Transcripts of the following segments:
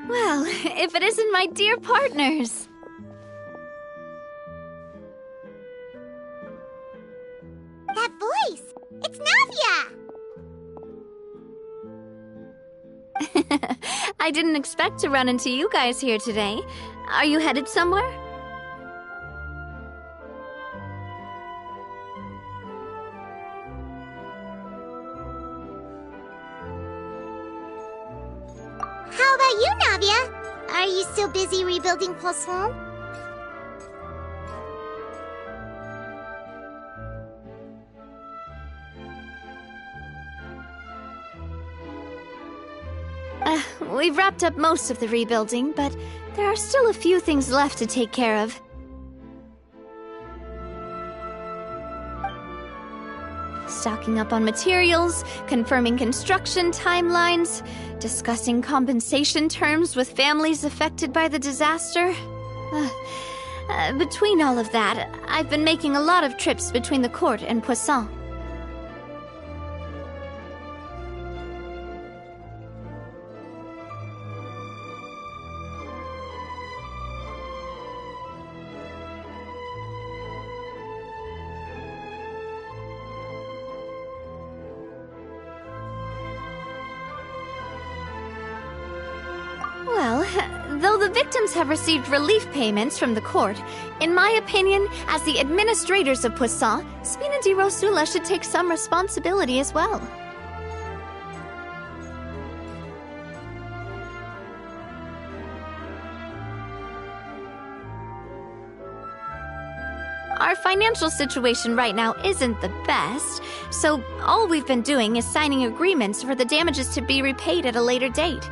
Well, if it isn't my dear partners. That voice! It's Navia! I didn't expect to run into you guys here today. Are you headed somewhere? How about you, Navia? Are you still busy rebuilding ps5? We've wrapped up most of the rebuilding, but there are still a few things left to take care of. Stocking up on materials, confirming construction timelines, discussing compensation terms with families affected by the disaster. Between all of that, I've been making a lot of trips between the court and Poisson. Well, though the victims have received relief payments from the court, in my opinion, as the administrators of Poisson, Spina di Rosula should take some responsibility as well. Our financial situation right now isn't the best, so all we've been doing is signing agreements for the damages to be repaid at a later date.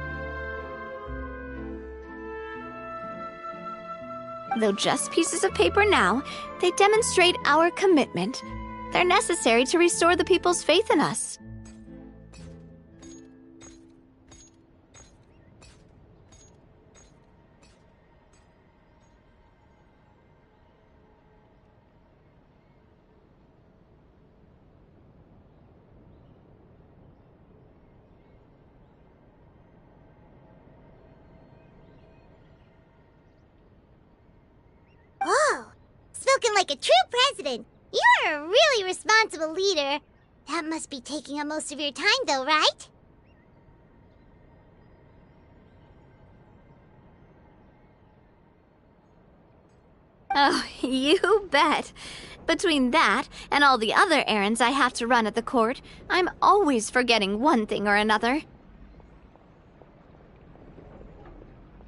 Though just pieces of paper now, they demonstrate our commitment. They're necessary to restore the people's faith in us. Whoa! Spoken like a true president. You're a really responsible leader. That must be taking up most of your time, though, right? Oh, you bet. Between that and all the other errands I have to run at the court, I'm always forgetting one thing or another.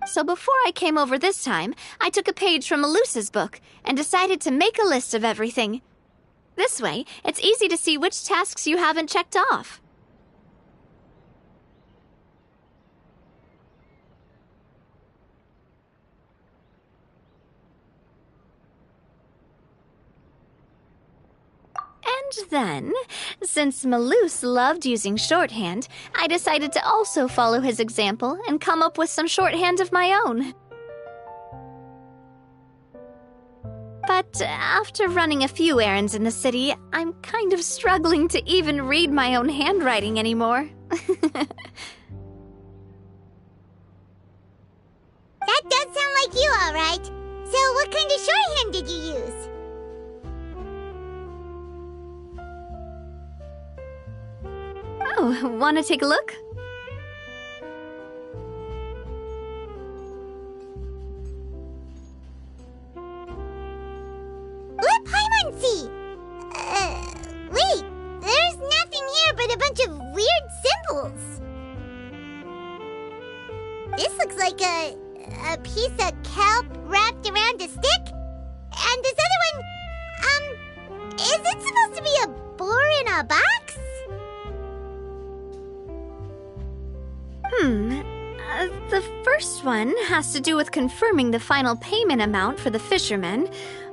So before I came over this time, I took a page from Melusa's book and decided to make a list of everything. This way, it's easy to see which tasks you haven't checked off. And then, since Melus loved using shorthand, I decided to also follow his example and come up with some shorthand of my own. But after running a few errands in the city, I'm kind of struggling to even read my own handwriting anymore. That does sound like you, all right. So what kind of shorthand did you use? Oh, want to take a look? Let Paimon see! Wait, there's nothing here but a bunch of weird symbols. This looks like a piece of kelp wrapped around a stick. And this other one, is it supposed to be a boar in a box? The first one has to do with confirming the final payment amount for the fisherman,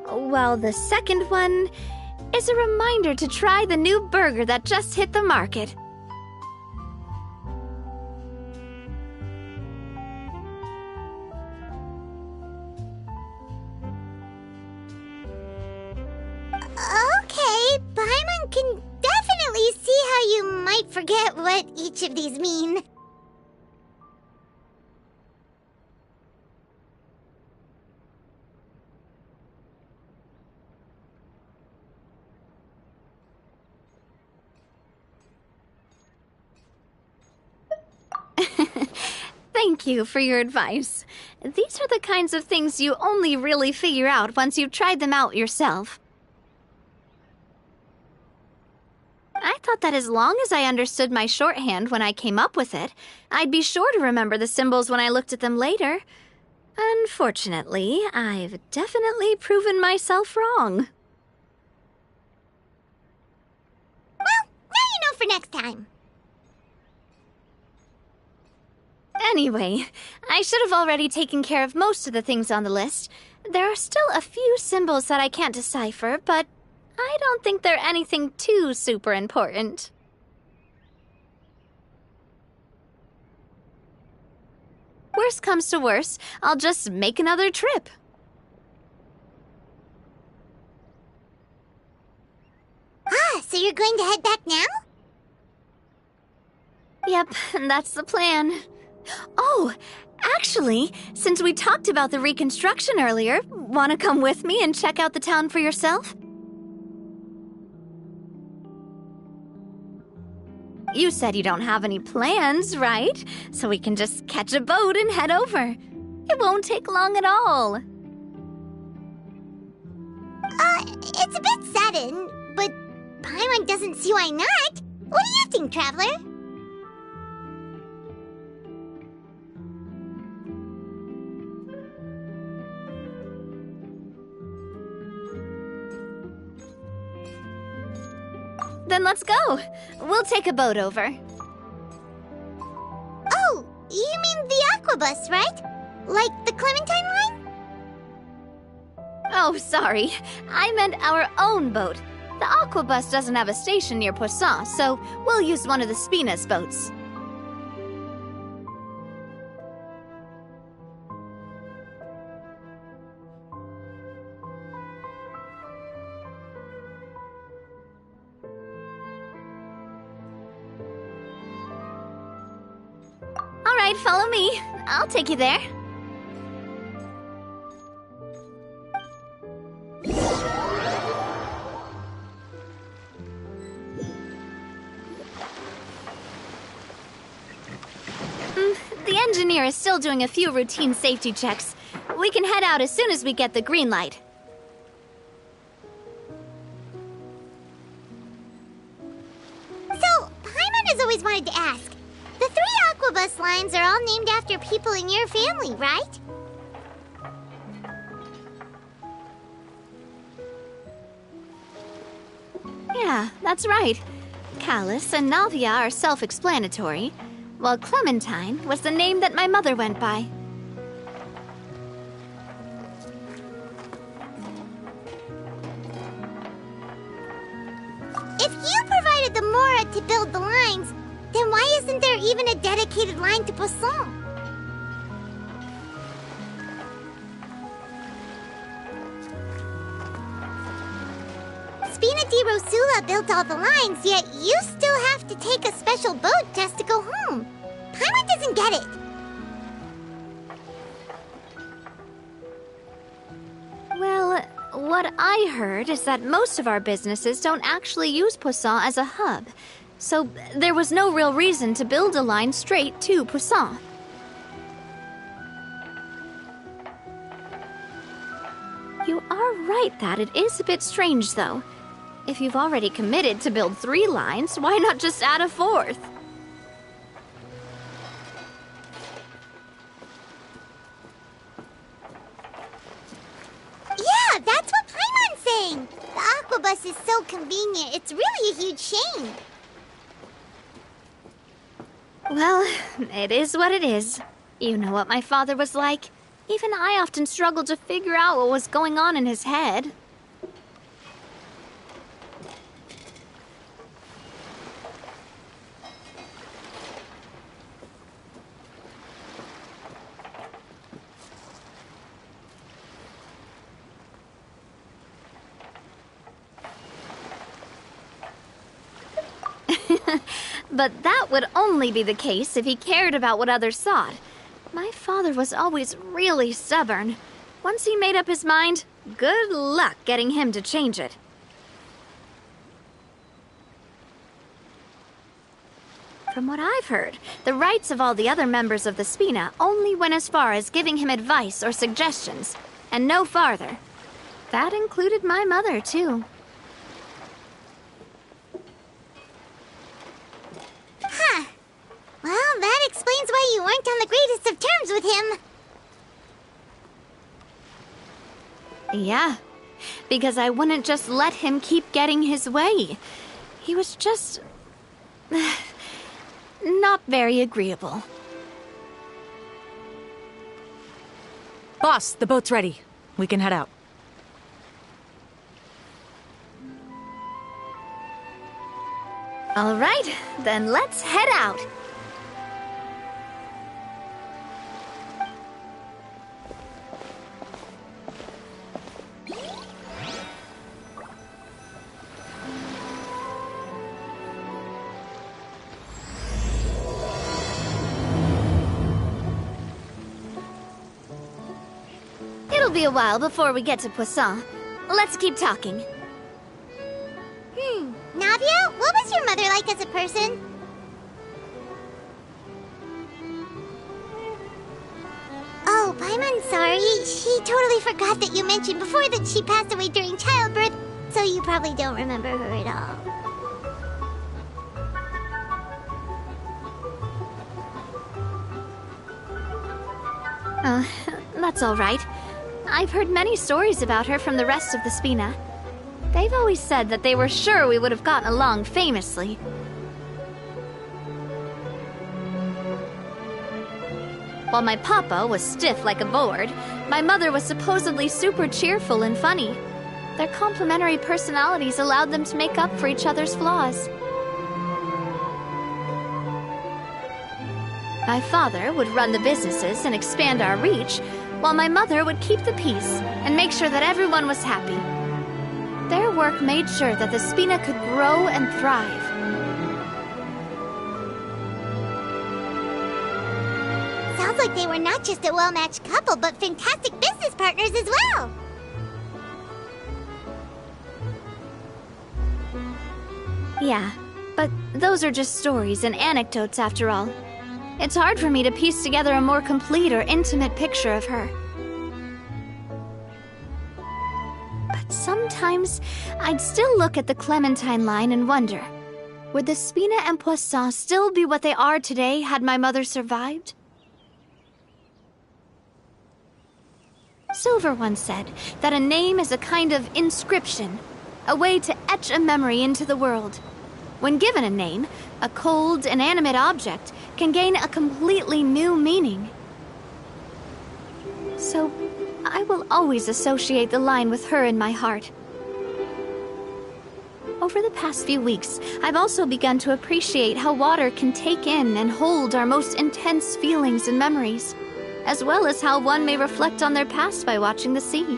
while the second one is a reminder to try the new burger that just hit the market. Okay, Paimon can definitely see how you might forget what each of these mean. Thank you for your advice. These are the kinds of things you only really figure out once you've tried them out yourself. I thought that as long as I understood my shorthand when I came up with it, I'd be sure to remember the symbols when I looked at them later. Unfortunately, I've definitely proven myself wrong. Well, now you know for next time. Anyway, I should have already taken care of most of the things on the list. There are still a few symbols that I can't decipher, but I don't think they're anything too super important. Worst comes to worst, I'll just make another trip. So you're going to head back now? Yep, that's the plan. Oh, actually, since we talked about the reconstruction earlier, want to come with me and check out the town for yourself? You said you don't have any plans, right? So we can just catch a boat and head over. It won't take long at all. It's a bit sudden, but Paimon doesn't see why not. What do you think, Traveler? Then let's go. We'll take a boat over. Oh, you mean the Aquabus, right? Like the Clementine line? Oh, sorry. I meant our own boat. The Aquabus doesn't have a station near Poisson, so we'll use one of the Spina's boats. All right, follow me. I'll take you there. The engineer is still doing a few routine safety checks. We can head out as soon as we get the green light. So, Paimon has always wanted to ask. The 3 Aquabus lines are all named after people in your family, right? Yeah, that's right. Callus and Navia are self-explanatory, while Clementine was the name that my mother went by. If you provided the Mora to build the lines, then why isn't there even a dedicated line to Poisson? Spina di Rosula built all the lines, yet you still have to take a special boat just to go home. Paimon doesn't get it. Well, what I heard is that most of our businesses don't actually use Poisson as a hub, so there was no real reason to build a line straight to Poisson. You are right that it is a bit strange, though. If you've already committed to build 3 lines, why not just add a 4th? Yeah, that's what Paimon's saying. The Aquabus is so convenient, it's really a huge shame. Well, it is what it is. You know what my father was like. Even I often struggled to figure out what was going on in his head. But that would only be the case if he cared about what others thought. My father was always really stubborn. Once he made up his mind, good luck getting him to change it. From what I've heard, the rights of all the other members of the Spina only went as far as giving him advice or suggestions, and no farther. That included my mother, too. Huh. Well, that explains why you weren't on the greatest of terms with him. Yeah, because I wouldn't just let him keep getting his way. He was just... not very agreeable. Boss, the boat's ready. We can head out. All right, then let's head out. It'll be a while before we get to Poisson. Let's keep talking. Navia, what was your mother like as a person? Oh, I'm sorry. She totally forgot that you mentioned before that she passed away during childbirth, so you probably don't remember her at all. That's all right. I've heard many stories about her from the rest of the Spina. They've always said that they were sure we would have gotten along famously. While my papa was stiff like a board, my mother was supposedly super cheerful and funny. Their complementary personalities allowed them to make up for each other's flaws. My father would run the businesses and expand our reach, while my mother would keep the peace and make sure that everyone was happy. Their work made sure that the Spina could grow and thrive. Sounds like they were not just a well-matched couple, but fantastic business partners as well. Yeah, but those are just stories and anecdotes after all. It's hard for me to piece together a more complete or intimate picture of her. But sometimes, I'd still look at the Clementine line and wonder, would the Spina and Poisson still be what they are today had my mother survived? Silver once said that a name is a kind of inscription, a way to etch a memory into the world. When given a name, a cold, inanimate object can gain a completely new meaning. So, I will always associate the line with her in my heart. Over the past few weeks, I've also begun to appreciate how water can take in and hold our most intense feelings and memories, as well as how one may reflect on their past by watching the sea.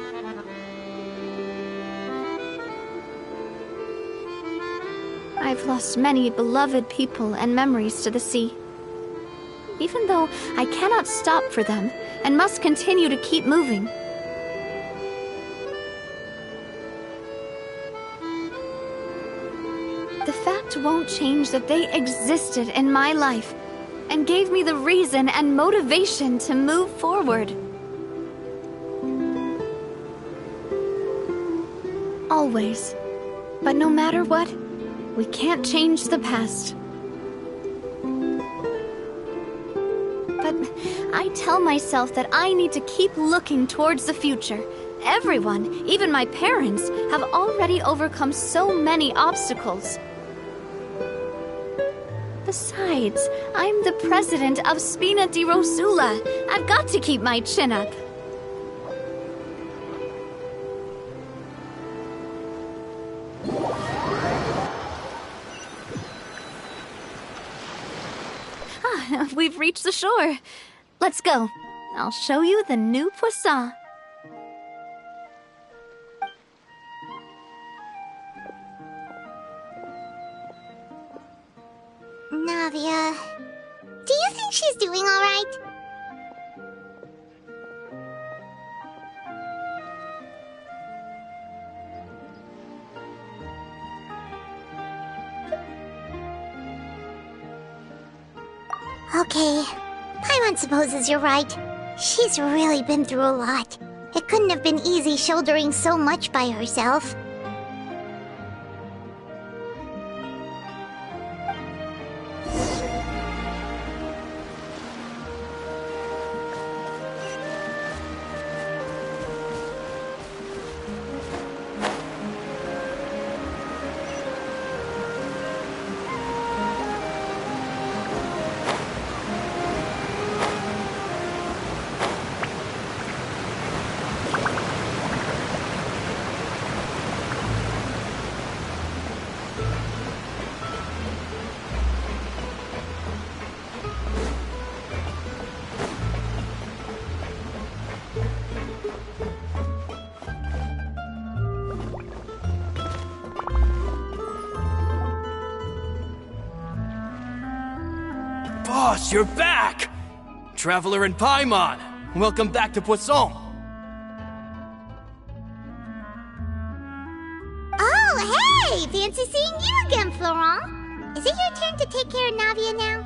I've lost many beloved people and memories to the sea. Even though I cannot stop for them and must continue to keep moving. The fact won't change that they existed in my life and gave me the reason and motivation to move forward. Always. But no matter what, we can't change the past. But I tell myself that I need to keep looking towards the future. Everyone, even my parents, have already overcome so many obstacles. Besides, I'm the president of Spina di Rosula. I've got to keep my chin up. We've reached the shore. Let's go. I'll show you the new poisson. Navia, do you think she's doing all right? Okay, Paimon supposes you're right. She's really been through a lot. It couldn't have been easy shouldering so much by herself. Boss, you're back! Traveler and Paimon, welcome back to Poisson. Oh, hey! Fancy seeing you again, Florent. Is it your turn to take care of Navia now?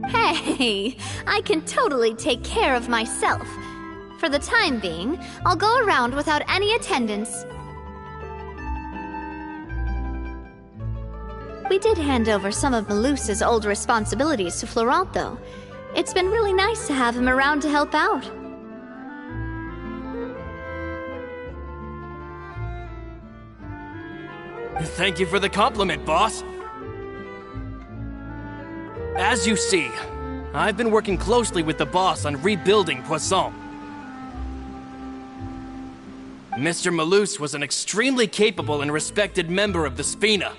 Hey, I can totally take care of myself. For the time being, I'll go around without any attendance. We did hand over some of Malus's old responsibilities to Florent, though. It's been really nice to have him around to help out. Thank you for the compliment, boss. As you see, I've been working closely with the boss on rebuilding Poisson. Mr. Malus was an extremely capable and respected member of the Spina.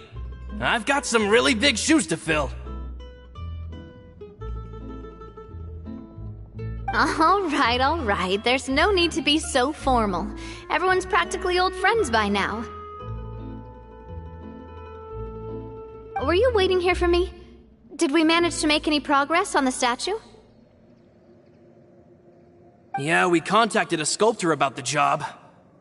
I've got some really big shoes to fill. All right. There's no need to be so formal. Everyone's practically old friends by now. Were you waiting here for me? Did we manage to make any progress on the statue? Yeah, we contacted a sculptor about the job,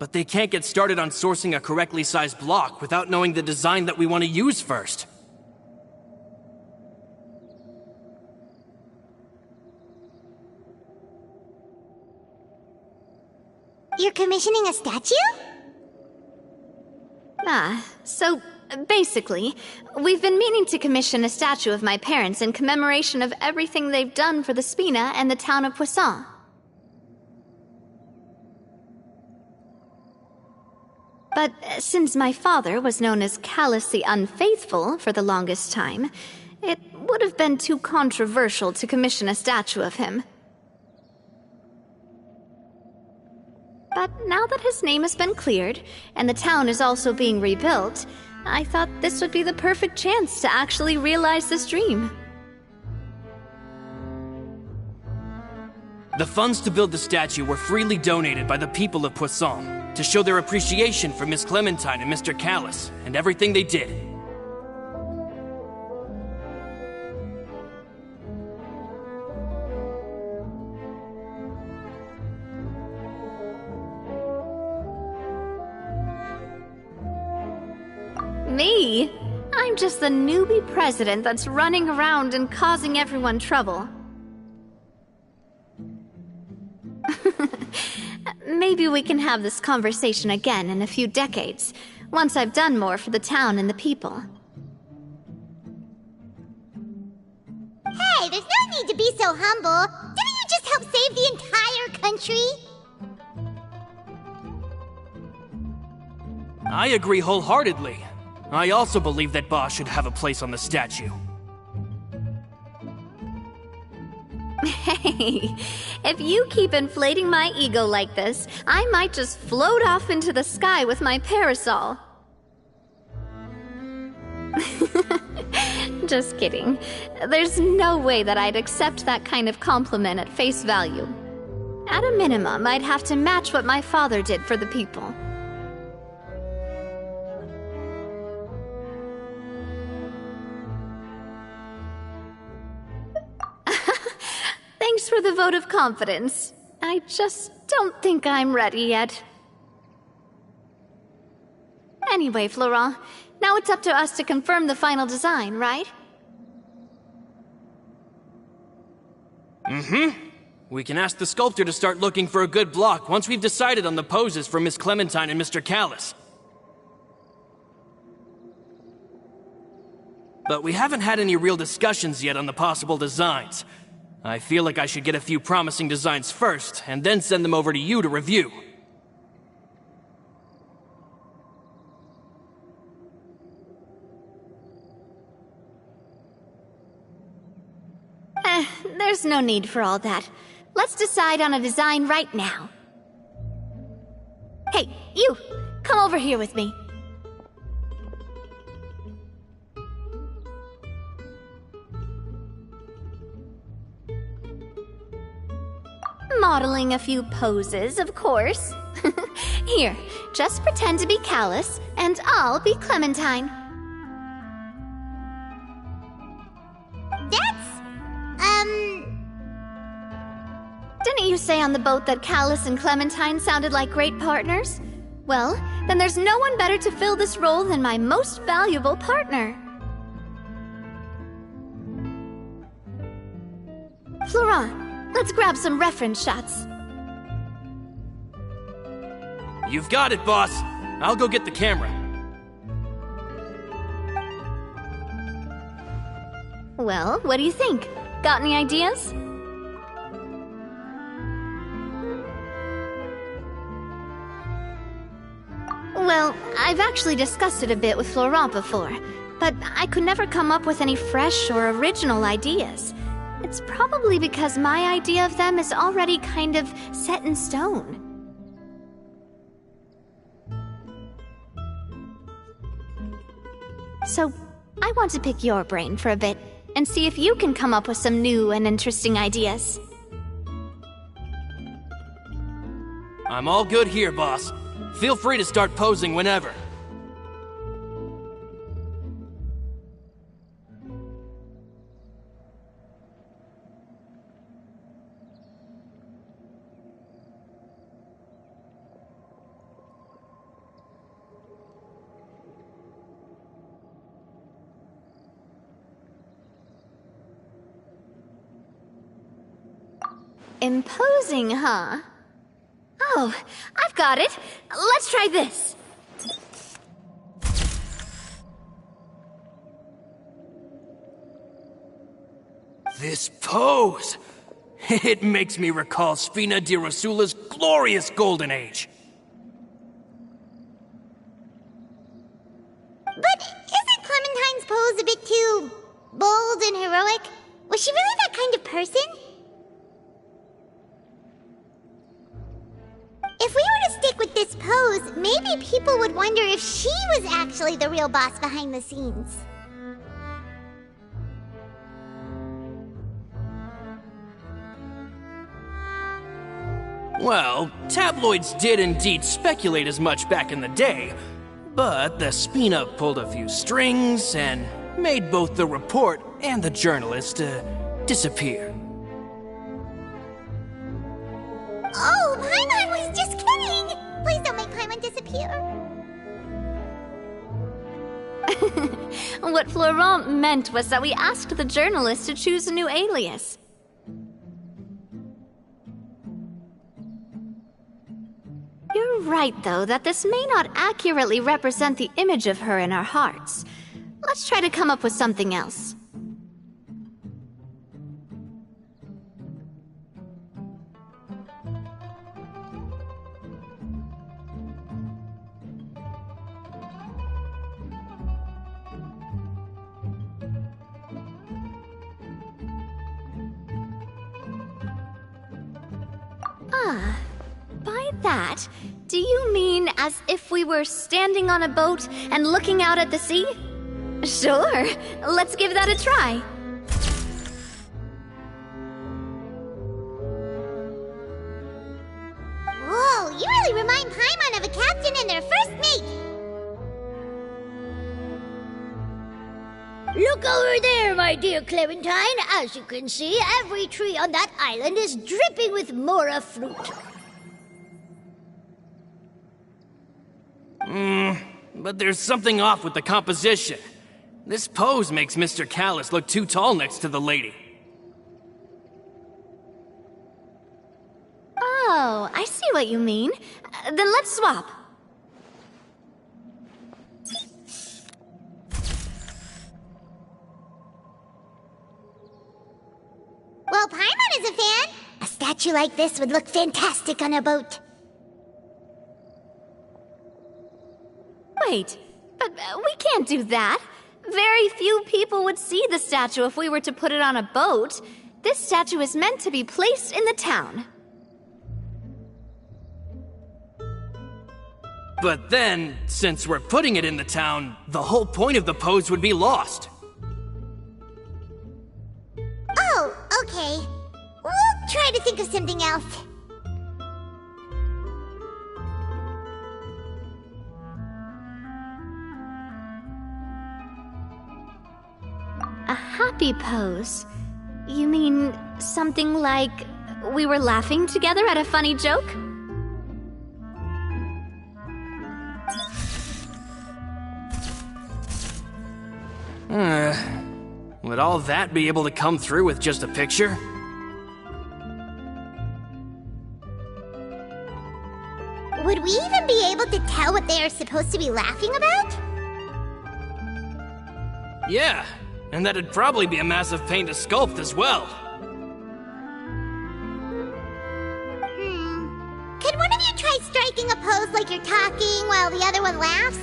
but they can't get started on sourcing a correctly sized block without knowing the design that we want to use first. You're commissioning a statue? So basically, we've been meaning to commission a statue of my parents in commemoration of everything they've done for the Spina and the town of Poisson. But since my father was known as Callus the Unfaithful for the longest time, it would have been too controversial to commission a statue of him. But now that his name has been cleared, and the town is also being rebuilt, I thought this would be the perfect chance to actually realize this dream. The funds to build the statue were freely donated by the people of Poisson to show their appreciation for Miss Clementine and Mr. Callus and everything they did. Me? I'm just the newbie president that's running around and causing everyone trouble. Maybe we can have this conversation again in a few decades, once I've done more for the town and the people. Hey, there's no need to be so humble. Didn't you just help save the entire country? I agree wholeheartedly. I also believe that Boss should have a place on the statue. Hey, if you keep inflating my ego like this, I might just float off into the sky with my parasol. Just kidding. There's no way that I'd accept that kind of compliment at face value. At a minimum, I'd have to match what my father did for the people. Thanks for the vote of confidence. I just don't think I'm ready yet. Anyway, Florent, now it's up to us to confirm the final design, right? We can ask the sculptor to start looking for a good block once we've decided on the poses for Miss Clementine and Mr. Callis. But we haven't had any real discussions yet on the possible designs. I feel like I should get a few promising designs first, and then send them over to you to review. There's no need for all that. Let's decide on a design right now. Hey, you! Come over here with me. Modeling a few poses, of course. Here, just pretend to be Callis, and I'll be Clementine. Didn't you say on the boat that Callis and Clementine sounded like great partners? Well, then there's no one better to fill this role than my most valuable partner. Florent, let's grab some reference shots. You've got it, boss. I'll go get the camera. Well, what do you think? Got any ideas? Well, I've actually discussed it a bit with Florent before, but I could never come up with any fresh or original ideas. It's probably because my idea of them is already kind of set in stone. So, I want to pick your brain for a bit, and see if you can come up with some new and interesting ideas. I'm all good here, boss. Feel free to start posing whenever. Imposing, huh? Oh, I've got it. Let's try this. This pose! It makes me recall Spina di Rosula's glorious golden age. But isn't Clementine's pose a bit too bold and heroic? Was she really that kind of person? If we were to stick with this pose, maybe people would wonder if she was actually the real boss behind the scenes. Well, tabloids did indeed speculate as much back in the day, but the Spina pulled a few strings and made both the report and the journalist disappear. Oh, Paimon was just kidding! Please don't make Paimon disappear. What Florent meant was that we asked the journalist to choose a new alias. You're right, though, that this may not accurately represent the image of her in our hearts. Let's try to come up with something else. By that, do you mean as if we were standing on a boat and looking out at the sea? Sure, let's give that a try. Whoa, you really remind Paimon of a captain and their first mate! Look over there, my dear Clementine. As you can see, every tree on that island is dripping with mora fruit. But there's something off with the composition. This pose makes Mr. Callus look too tall next to the lady. Oh, I see what you mean. Then let's swap. Well, Paimon is a fan. A statue like this would look fantastic on a boat. Wait, but we can't do that. Very few people would see the statue if we were to put it on a boat. This statue is meant to be placed in the town. But then, since we're putting it in the town, the whole point of the pose would be lost. Oh, okay. We'll try to think of something else. A happy pose? You mean something like we were laughing together at a funny joke? Would all that be able to come through with just a picture? Would we even be able to tell what they are supposed to be laughing about? Yeah, and that'd probably be a massive pain to sculpt as well. Could one of you try striking a pose like you're talking while the other one laughs?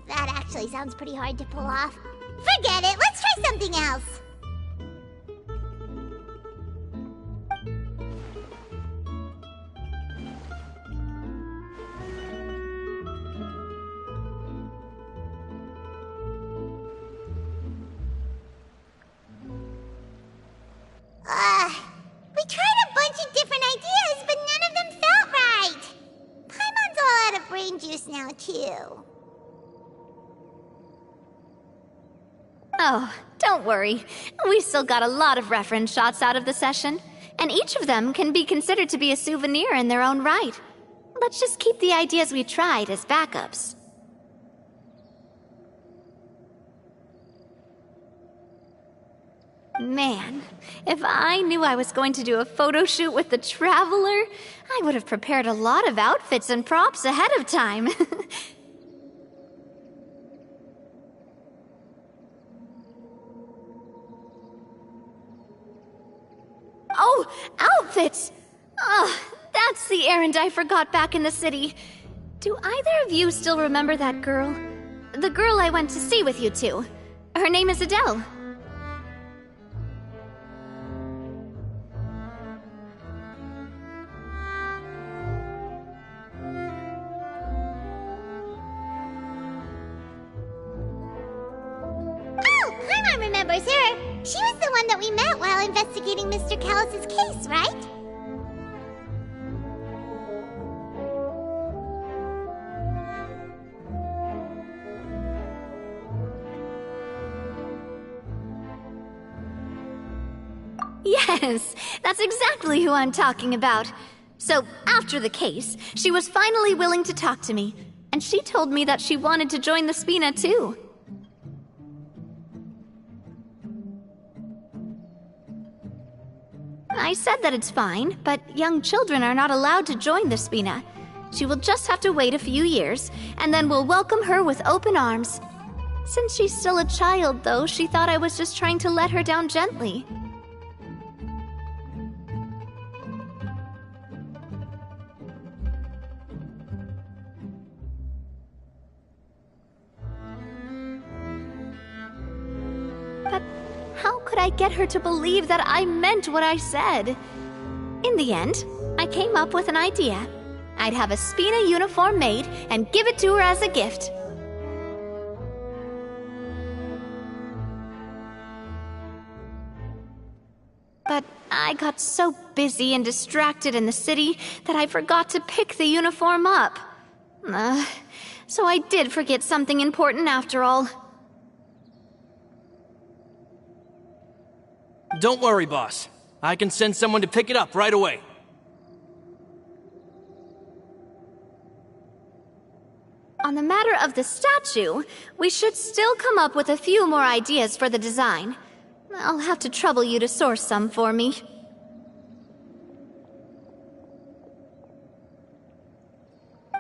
That actually sounds pretty hard to pull off. Forget it, let's try something else. We tried a bunch of different ideas, but none of them felt right. Paimon's all out of brain juice now, too. Oh, don't worry. We still got a lot of reference shots out of the session, and each of them can be considered to be a souvenir in their own right. Let's just keep the ideas we tried as backups. Man, if I knew I was going to do a photo shoot with the Traveler, I would have prepared a lot of outfits and props ahead of time. Oh, outfits! Oh, that's the errand I forgot back in the city. Do either of you still remember that girl? The girl I went to see with you two. Her name is Adele. Oh, Paimon remembers her. She was the one that we met while investigating Mr. Callus's case, right? Yes, that's exactly who I'm talking about. So, after the case, she was finally willing to talk to me, and she told me that she wanted to join the Spina too. I said that it's fine, but young children are not allowed to join the Spina. She will just have to wait a few years, and then we'll welcome her with open arms. Since she's still a child, though, she thought I was just trying to let her down gently. could I get her to believe that I meant what I said? In the end, I came up with an idea. I'd have a Spina uniform made and give it to her as a gift. But I got so busy and distracted in the city that I forgot to pick the uniform up. So I did forget something important after all. Don't worry, boss. I can send someone to pick it up right away. On the matter of the statue, we should still come up with a few more ideas for the design. I'll have to trouble you to source some for me.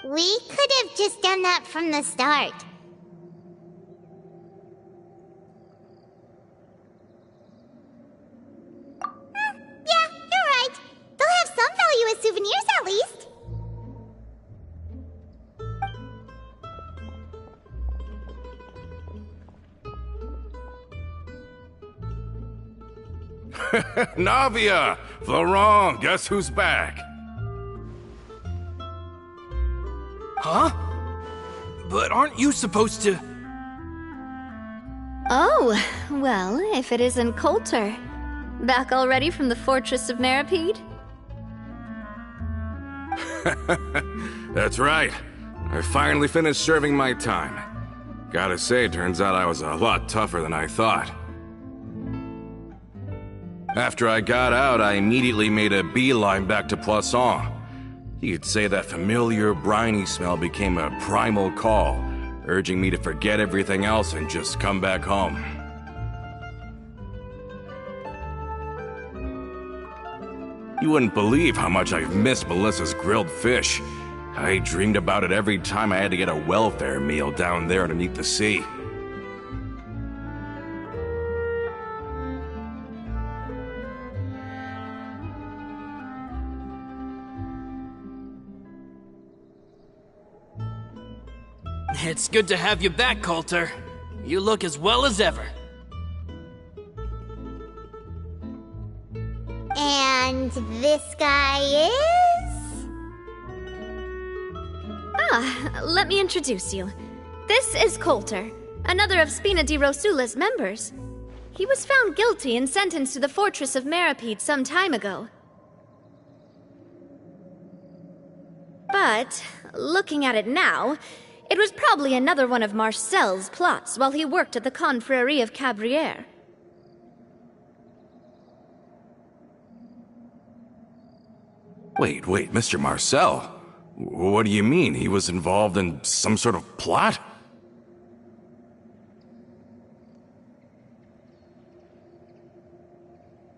We could have just done that from the start. Yeah, you're right. They'll have some value as souvenirs at least. Navia! Florent, guess who's back? Huh? But aren't you supposed to... Oh, well, if it isn't Coulter. Back already from the Fortress of Meripede? That's right. I finally finished serving my time. Gotta say, turns out I was a lot tougher than I thought. After I got out, I immediately made a beeline back to Poisson. You could say that familiar, briny smell became a primal call, urging me to forget everything else and just come back home. You wouldn't believe how much I've missed Melissa's grilled fish. I dreamed about it every time I had to get a welfare meal down there underneath the sea. It's good to have you back, Coulter. You look as well as ever. And this guy is? Let me introduce you. This is Coulter, another of Spina di Rosula's members. He was found guilty and sentenced to the Fortress of Meripede some time ago. But, looking at it now, it was probably another one of Marcel's plots while he worked at the Confrérie of Cabrières. Wait, Mr. Marcel? What do you mean? He was involved in some sort of plot?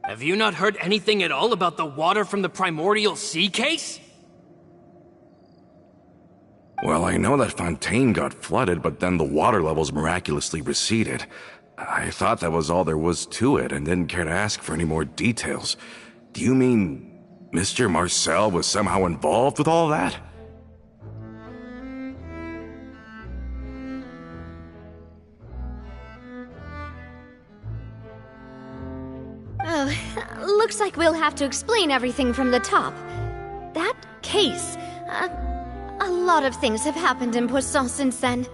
Have you not heard anything at all about the water from the primordial sea case? Well, I know that Fontaine got flooded, but then the water levels miraculously receded. I thought that was all there was to it and didn't care to ask for any more details. Do you mean Mr. Marcel was somehow involved with all that? Oh, looks like we'll have to explain everything from the top. That case, a lot of things have happened in Poisson since then.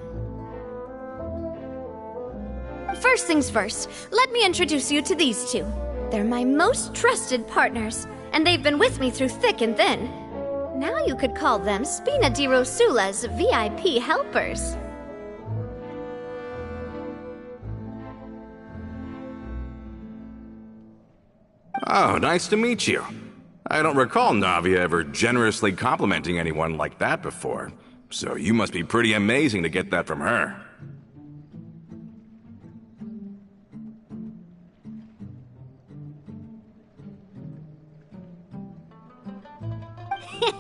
First things first, let me introduce you to these two. They're my most trusted partners, and they've been with me through thick and thin. Now you could call them Spina di Rosula's VIP helpers. Oh, nice to meet you. I don't recall Navia ever generously complimenting anyone like that before, so you must be pretty amazing to get that from her. Yeah,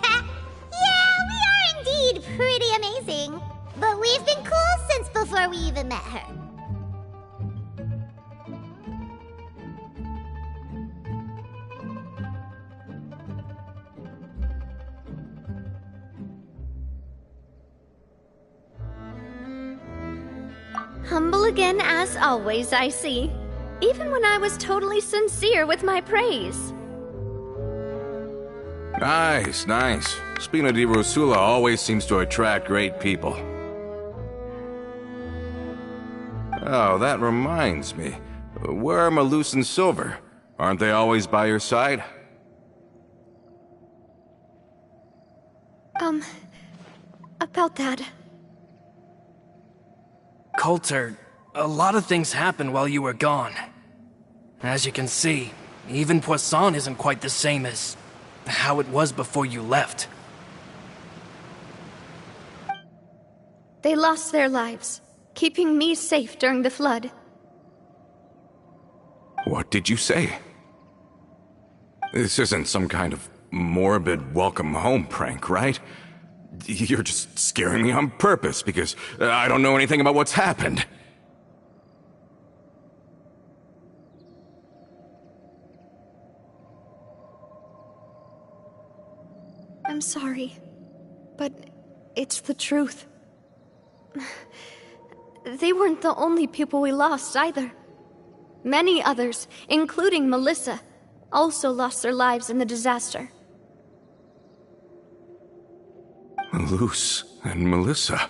we are indeed pretty amazing. But we've been cool since before we even met her. Humble again as always, I see. even when I was totally sincere with my praise. Nice, nice. Spina di Rosula always seems to attract great people. Oh, that reminds me. Where are Malus and Silver? Aren't they always by your side? About that. Coulter, a lot of things happened while you were gone. As you can see, even Poisson isn't quite the same as how it was before you left. They lost their lives, keeping me safe during the flood. What did you say? This isn't some kind of morbid welcome home prank, right? You're just scaring me on purpose because I don't know anything about what's happened. I'm sorry, but it's the truth. They weren't the only people we lost either. Many others, including Melissa, also lost their lives in the disaster. Malus and Melissa,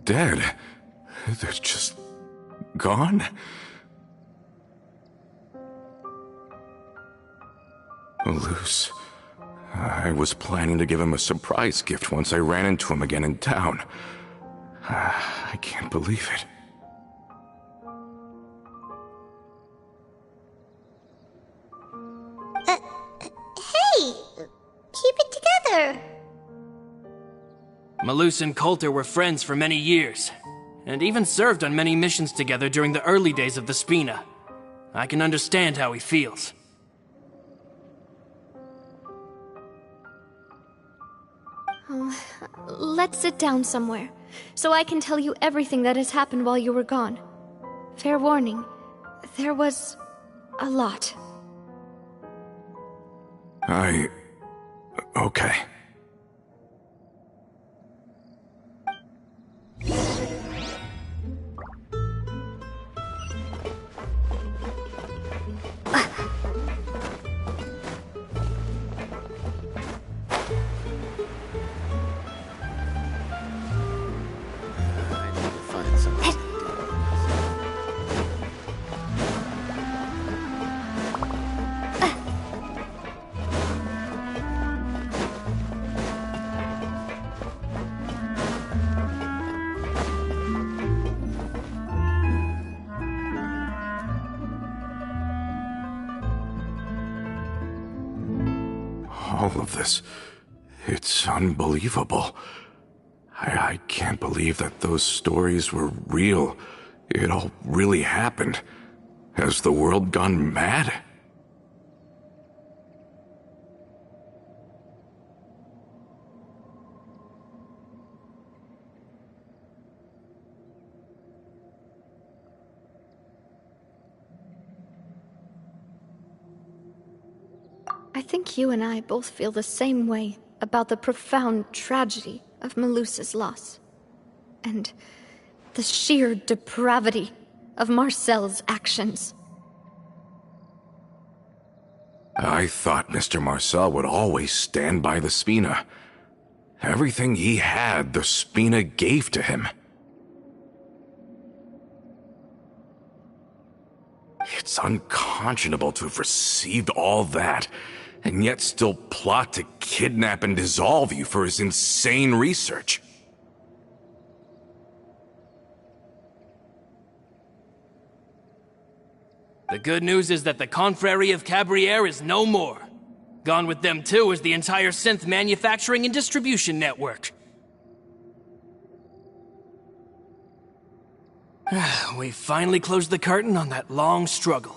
dead. They're just gone? Malus, I was planning to give him a surprise gift once I ran into him again in town. I can't believe it. Hey! Keep it together! Malus and Coulter were friends for many years, and even served on many missions together during the early days of the Spina. I can understand how he feels. Oh, let's sit down somewhere, so I can tell you everything that has happened while you were gone. Fair warning, there was a lot. Okay. All of this, it's unbelievable. I can't believe that those stories were real. It all really happened. Has the world gone mad? I think you and I both feel the same way about the profound tragedy of Melusa's loss. And the sheer depravity of Marcel's actions. I thought Mr. Marcel would always stand by the Spina. Everything he had, the Spina gave to him. It's unconscionable to have received all that, and yet still plot to kidnap and dissolve you for his insane research. The good news is that the Confrérie of Cabriere is no more. Gone with them too is the entire synth manufacturing and distribution network. We finally closed the curtain on that long struggle.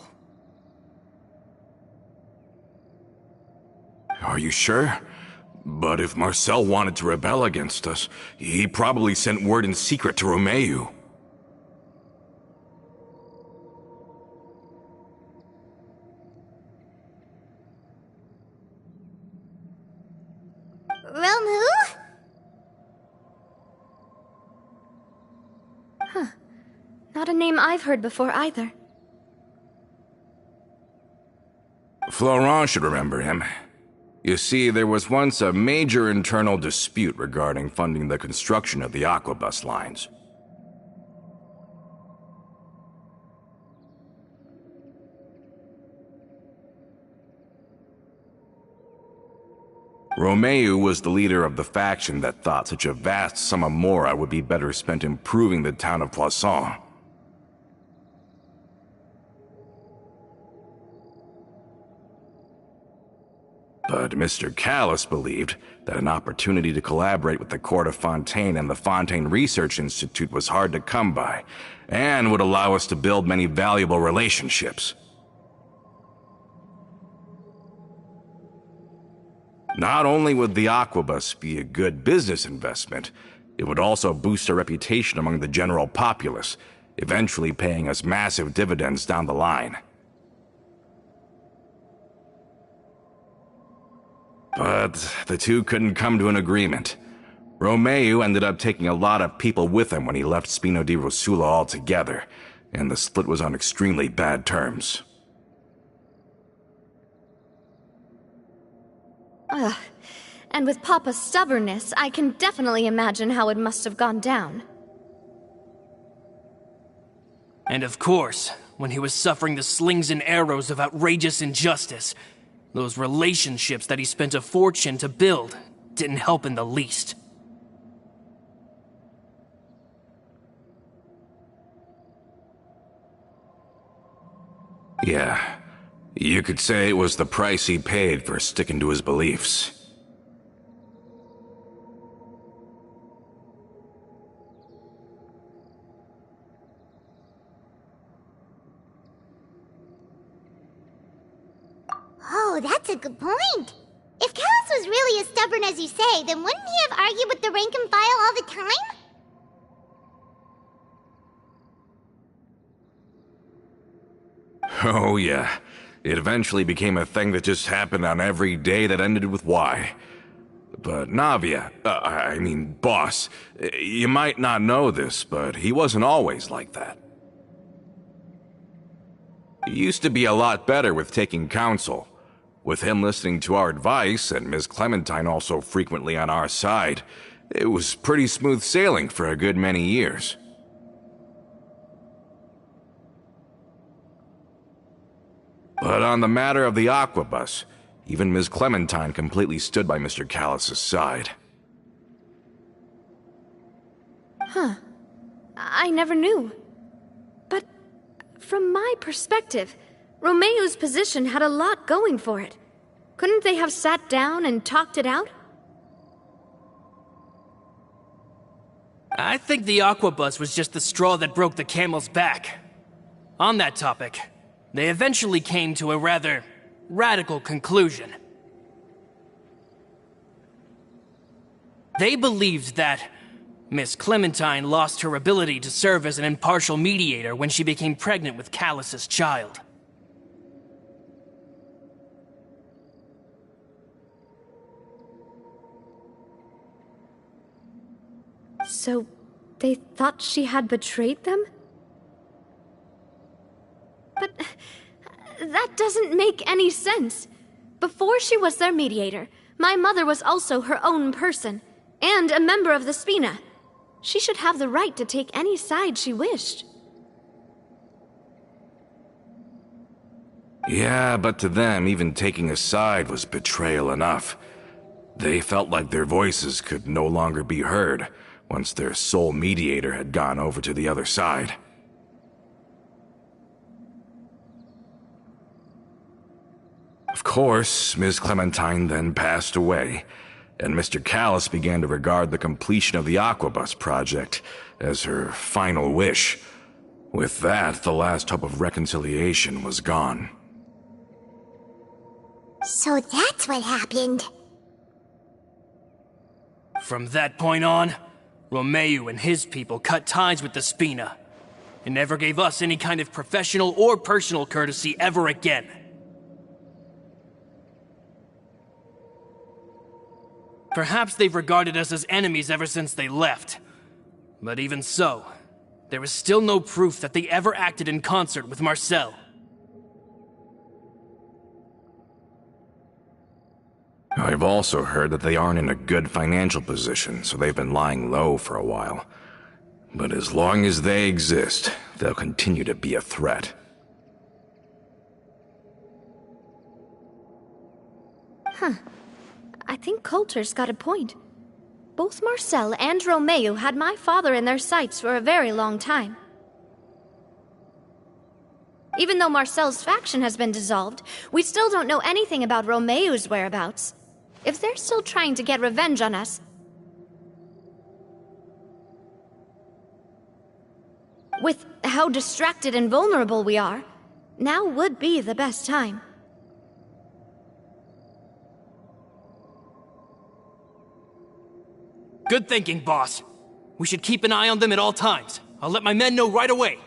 Are you sure? But if Marcel wanted to rebel against us, he probably sent word in secret to Romeu. Romu? Not a name I've heard before either. Florent should remember him. You see, there was once a major internal dispute regarding funding the construction of the aquabus lines. Romeu was the leader of the faction that thought such a vast sum of mora would be better spent improving the town of Poisson. But Mr. Callis believed that an opportunity to collaborate with the Court of Fontaine and the Fontaine Research Institute was hard to come by, and would allow us to build many valuable relationships. Not only would the aquabus be a good business investment, it would also boost our reputation among the general populace, eventually paying us massive dividends down the line. But the two couldn't come to an agreement. Romeu ended up taking a lot of people with him when he left Spino di Rosula altogether, and the split was on extremely bad terms. Ugh. And with Papa's stubbornness, I can definitely imagine how it must have gone down. And of course, when he was suffering the slings and arrows of outrageous injustice, those relationships that he spent a fortune to build didn't help in the least. Yeah, you could say it was the price he paid for sticking to his beliefs. Oh, that's a good point. If Callis was really as stubborn as you say, then wouldn't he have argued with the rank and file all the time? Oh yeah, it eventually became a thing that just happened on every day that ended with Y. But Navia, boss, you might not know this, but he wasn't always like that. He used to be a lot better with taking counsel. With him listening to our advice, and Ms. Clementine also frequently on our side, it was pretty smooth sailing for a good many years. But on the matter of the aquabus, even Ms. Clementine completely stood by Mr. Callis's side. Huh. I never knew. But from my perspective, Romeu's position had a lot going for it. Couldn't they have sat down and talked it out? I think the aquabus was just the straw that broke the camel's back. On that topic, they eventually came to a rather radical conclusion. They believed that Miss Clementine lost her ability to serve as an impartial mediator when she became pregnant with Callis's child. So, they thought she had betrayed them? But that doesn't make any sense. Before she was their mediator, my mother was also her own person, and a member of the Spina. She should have the right to take any side she wished. Yeah, but to them, even taking a side was betrayal enough. They felt like their voices could no longer be heard once their sole mediator had gone over to the other side. Of course, Ms. Clementine then passed away, and Mr. Callis began to regard the completion of the aquabus project as her final wish. With that, the last hope of reconciliation was gone. So that's what happened. From that point on, Romeu and his people cut ties with the Spina, and never gave us any kind of professional or personal courtesy ever again. Perhaps they've regarded us as enemies ever since they left. But even so, there is still no proof that they ever acted in concert with Marcel. I've also heard that they aren't in a good financial position, so they've been lying low for a while. But as long as they exist, they'll continue to be a threat. I think Coulter's got a point. Both Marcel and Romeo had my father in their sights for a very long time. Even though Marcel's faction has been dissolved, we still don't know anything about Romeo's whereabouts. If they're still trying to get revenge on us... With how distracted and vulnerable we are, now would be the best time. Good thinking, boss. We should keep an eye on them at all times. I'll let my men know right away.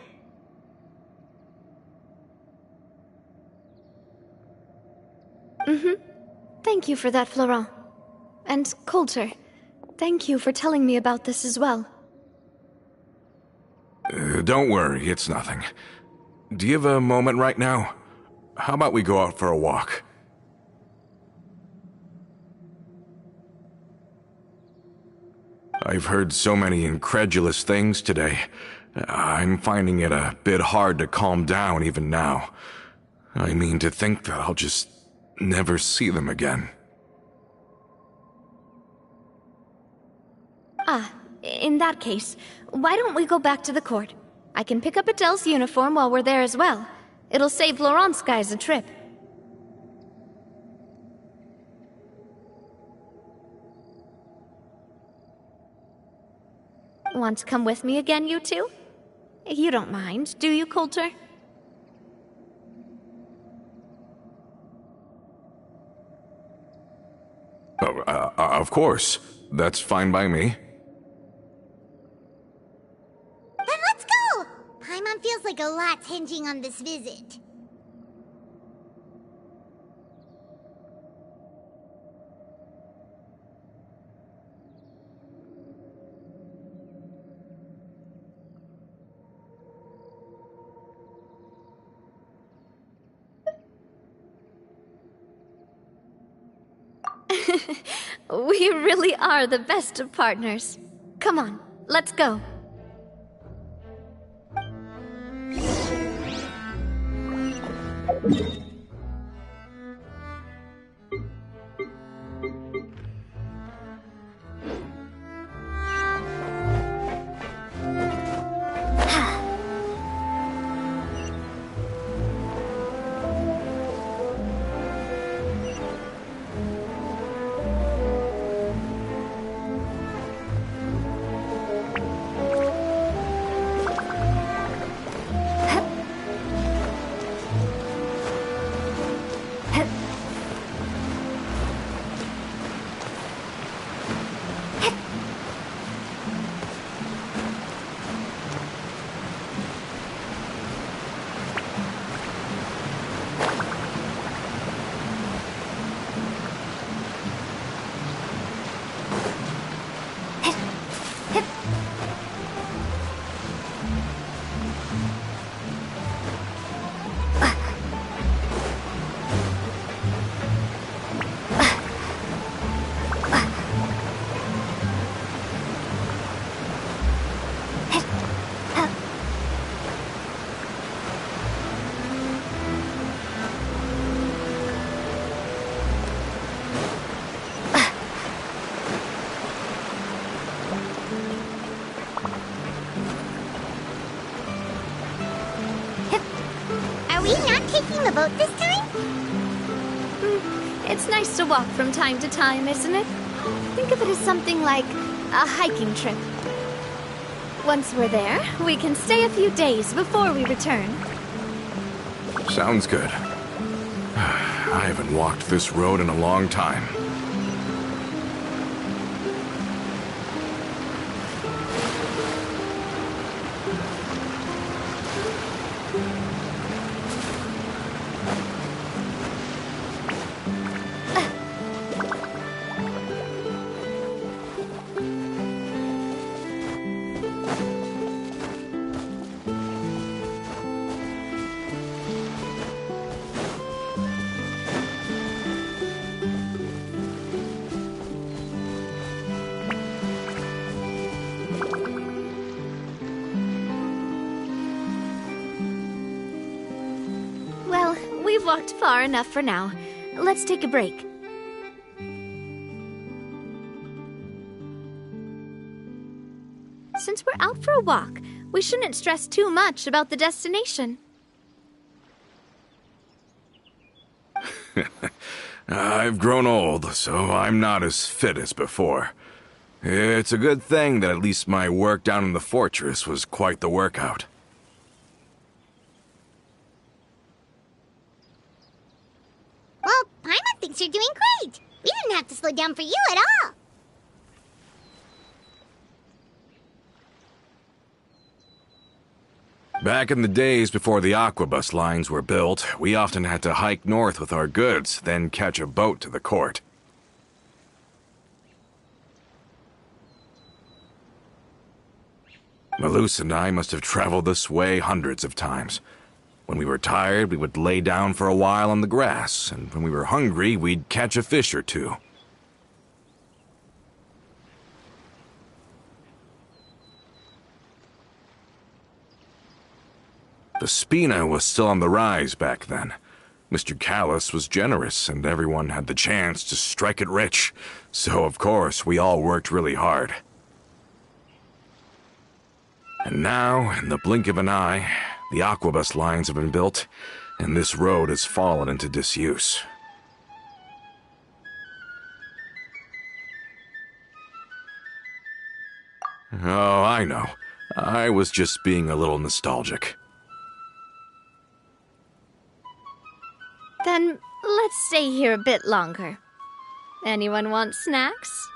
Thank you for that, Florent. And Coulter, thank you for telling me about this as well. Don't worry, it's nothing. Do you have a moment right now? How about we go out for a walk? I've heard so many incredulous things today. I'm finding it a bit hard to calm down even now. I mean, to think that I'll just never see them again. In that case, why don't we go back to the court? I can pick up Adele's uniform while we're there as well. It'll save Laurent's guys a trip. Want to come with me again, you two? You don't mind, do you, Coulter? Of course. That's fine by me. Then let's go! Paimon feels like a lot's hinging on this visit. We really are the best of partners. Come on, let's go. The boat this time? It's nice to walk from time to time, isn't it? Think of it as something like a hiking trip. Once we're there, we can stay a few days before we return. Sounds good. I haven't walked this road in a long time. walked far enough for now. Let's take a break. Since we're out for a walk, we shouldn't stress too much about the destination. I've grown old, so I'm not as fit as before. It's a good thing that at least my work down in the fortress was quite the workout. Well, Paimon thinks you're doing great. We didn't have to slow down for you at all. Back in the days before the aquabus lines were built, we often had to hike north with our goods, then catch a boat to the court. Malus and I must have traveled this way hundreds of times. When we were tired, we would lay down for a while on the grass, and when we were hungry, we'd catch a fish or two. The Spina was still on the rise back then. Mr. Callus was generous, and everyone had the chance to strike it rich. So, of course, we all worked really hard. And now, in the blink of an eye, the aquabus lines have been built, and this road has fallen into disuse. Oh, I know. I was just being a little nostalgic. Then let's stay here a bit longer. Anyone want snacks?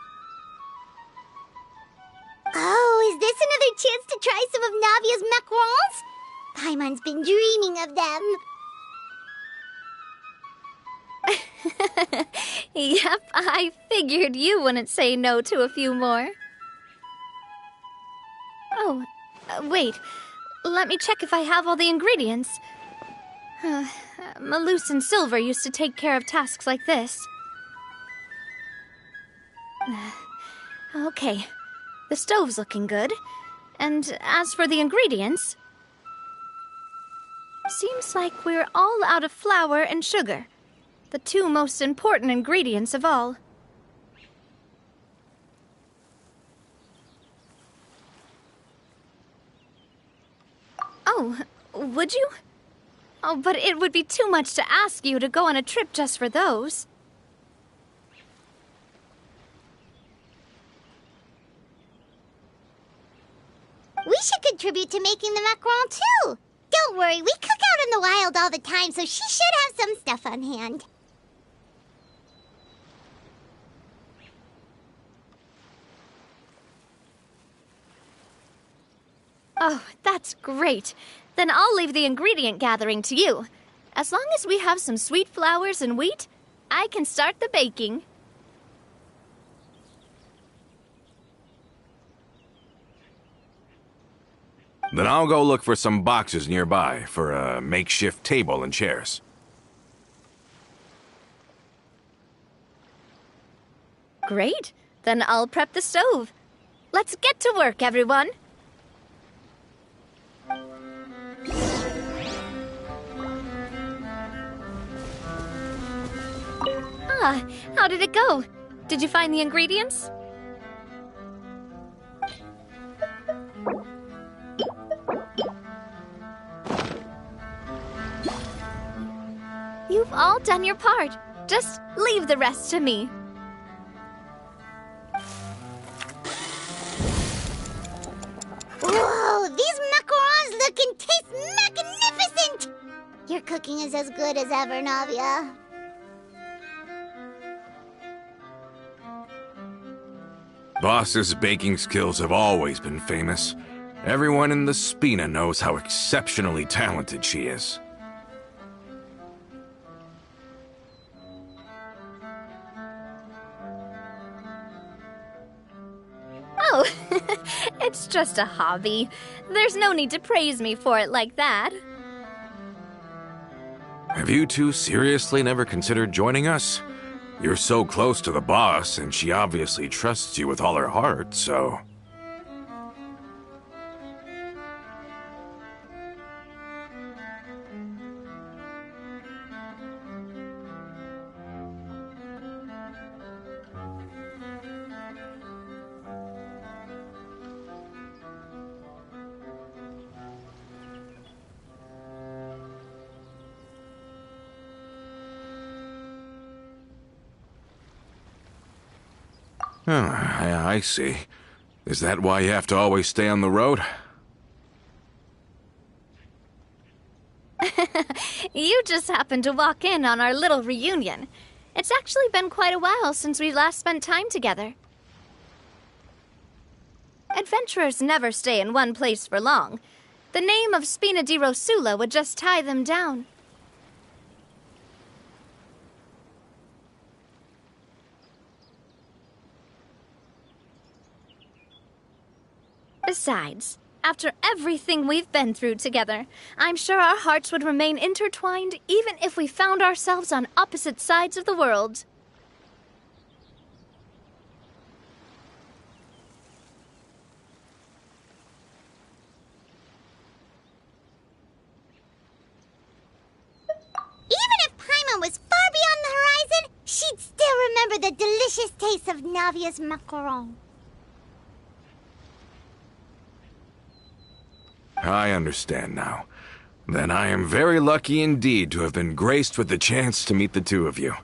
Oh, is this another chance to try some of Navia's macarons? Paimon's been dreaming of them. Yep, I figured you wouldn't say no to a few more. Oh, wait. Let me check if I have all the ingredients. Malus and Silver used to take care of tasks like this. Okay, the stove's looking good. And as for the ingredients, seems like we're all out of flour and sugar, the two most important ingredients of all. Oh, would you? Oh, but it would be too much to ask you to go on a trip just for those. We should contribute to making the macaron too. Don't worry, we cook out in the wild all the time, so she should have some stuff on hand. Oh, that's great. Then I'll leave the ingredient gathering to you. As long as we have some sweet flours and wheat, I can start the baking. Then I'll go look for some boxes nearby for a makeshift table and chairs. Great. Then I'll prep the stove. Let's get to work, everyone. Ah, how did it go? Did you find the ingredients? You've all done your part. Just leave the rest to me. Whoa, these macarons look and taste magnificent! Your cooking is as good as ever, Navia. Boss's baking skills have always been famous. Everyone in the Spina knows how exceptionally talented she is. Oh, it's just a hobby. There's no need to praise me for it like that. Have you two seriously never considered joining us? You're so close to the boss, and she obviously trusts you with all her heart, so... Oh, I see. Is that why you have to always stay on the road? You just happened to walk in on our little reunion. It's actually been quite a while since we last spent time together. Adventurers never stay in one place for long. The name of Spina di Rosula would just tie them down. Besides, after everything we've been through together, I'm sure our hearts would remain intertwined even if we found ourselves on opposite sides of the world. Even if Paimon was far beyond the horizon, she'd still remember the delicious taste of Navia's macaron. I understand now. Then I am very lucky indeed to have been graced with the chance to meet the two of you.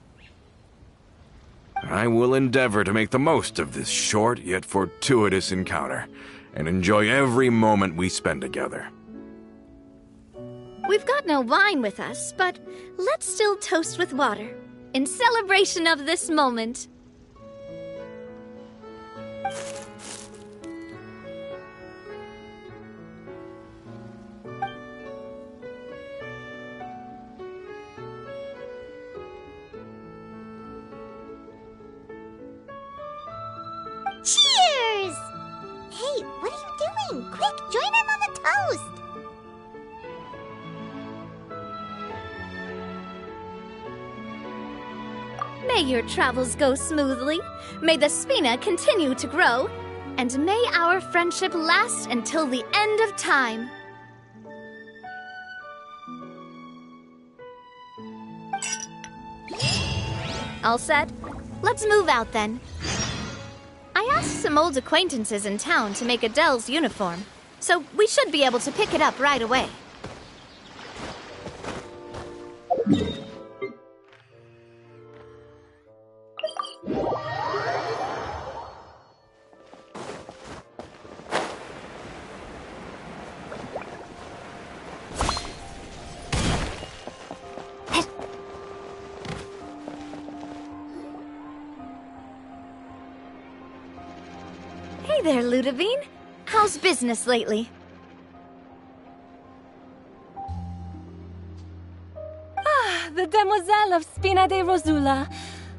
I will endeavor to make the most of this short yet fortuitous encounter, and enjoy every moment we spend together. We've got no wine with us, but let's still toast with water, in celebration of this moment. Cheers! Hey, what are you doing? Quick, join in on the toast! May your travels go smoothly, may the Spina continue to grow, and may our friendship last until the end of time. All set? Let's move out then. I asked some old acquaintances in town to make Adele's uniform, so we should be able to pick it up right away. Hey there, Ludovine. How's business lately? The Demoiselle of Spina de Rosula.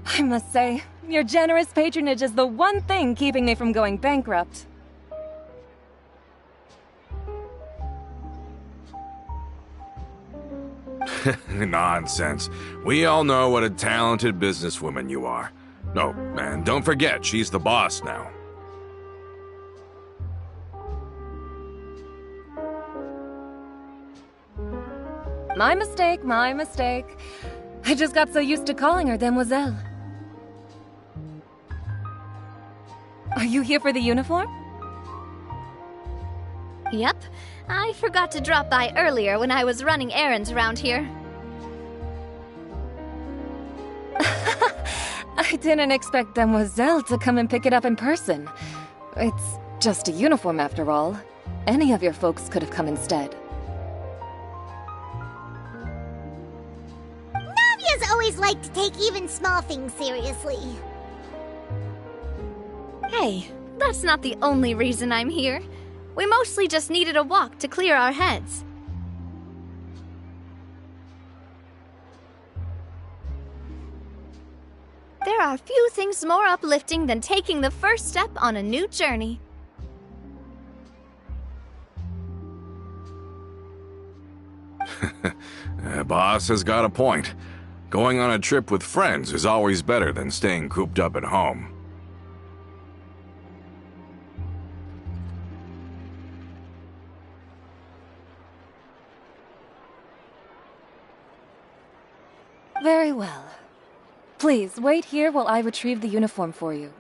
I must say, your generous patronage is the one thing keeping me from going bankrupt. Nonsense. We all know what a talented businesswoman you are. No, and don't forget, she's the boss now. My mistake, my mistake. I just got so used to calling her Demoiselle. Are you here for the uniform? Yep. I forgot to drop by earlier when I was running errands around here. I didn't expect Demoiselle to come and pick it up in person. It's just a uniform after all. Any of your folks could have come instead. Navia's always liked to take even small things seriously. Hey, that's not the only reason I'm here. We mostly just needed a walk to clear our heads. There are few things more uplifting than taking the first step on a new journey. Boss has got a point. Going on a trip with friends is always better than staying cooped up at home. Very well. Please, wait here while I retrieve the uniform for you.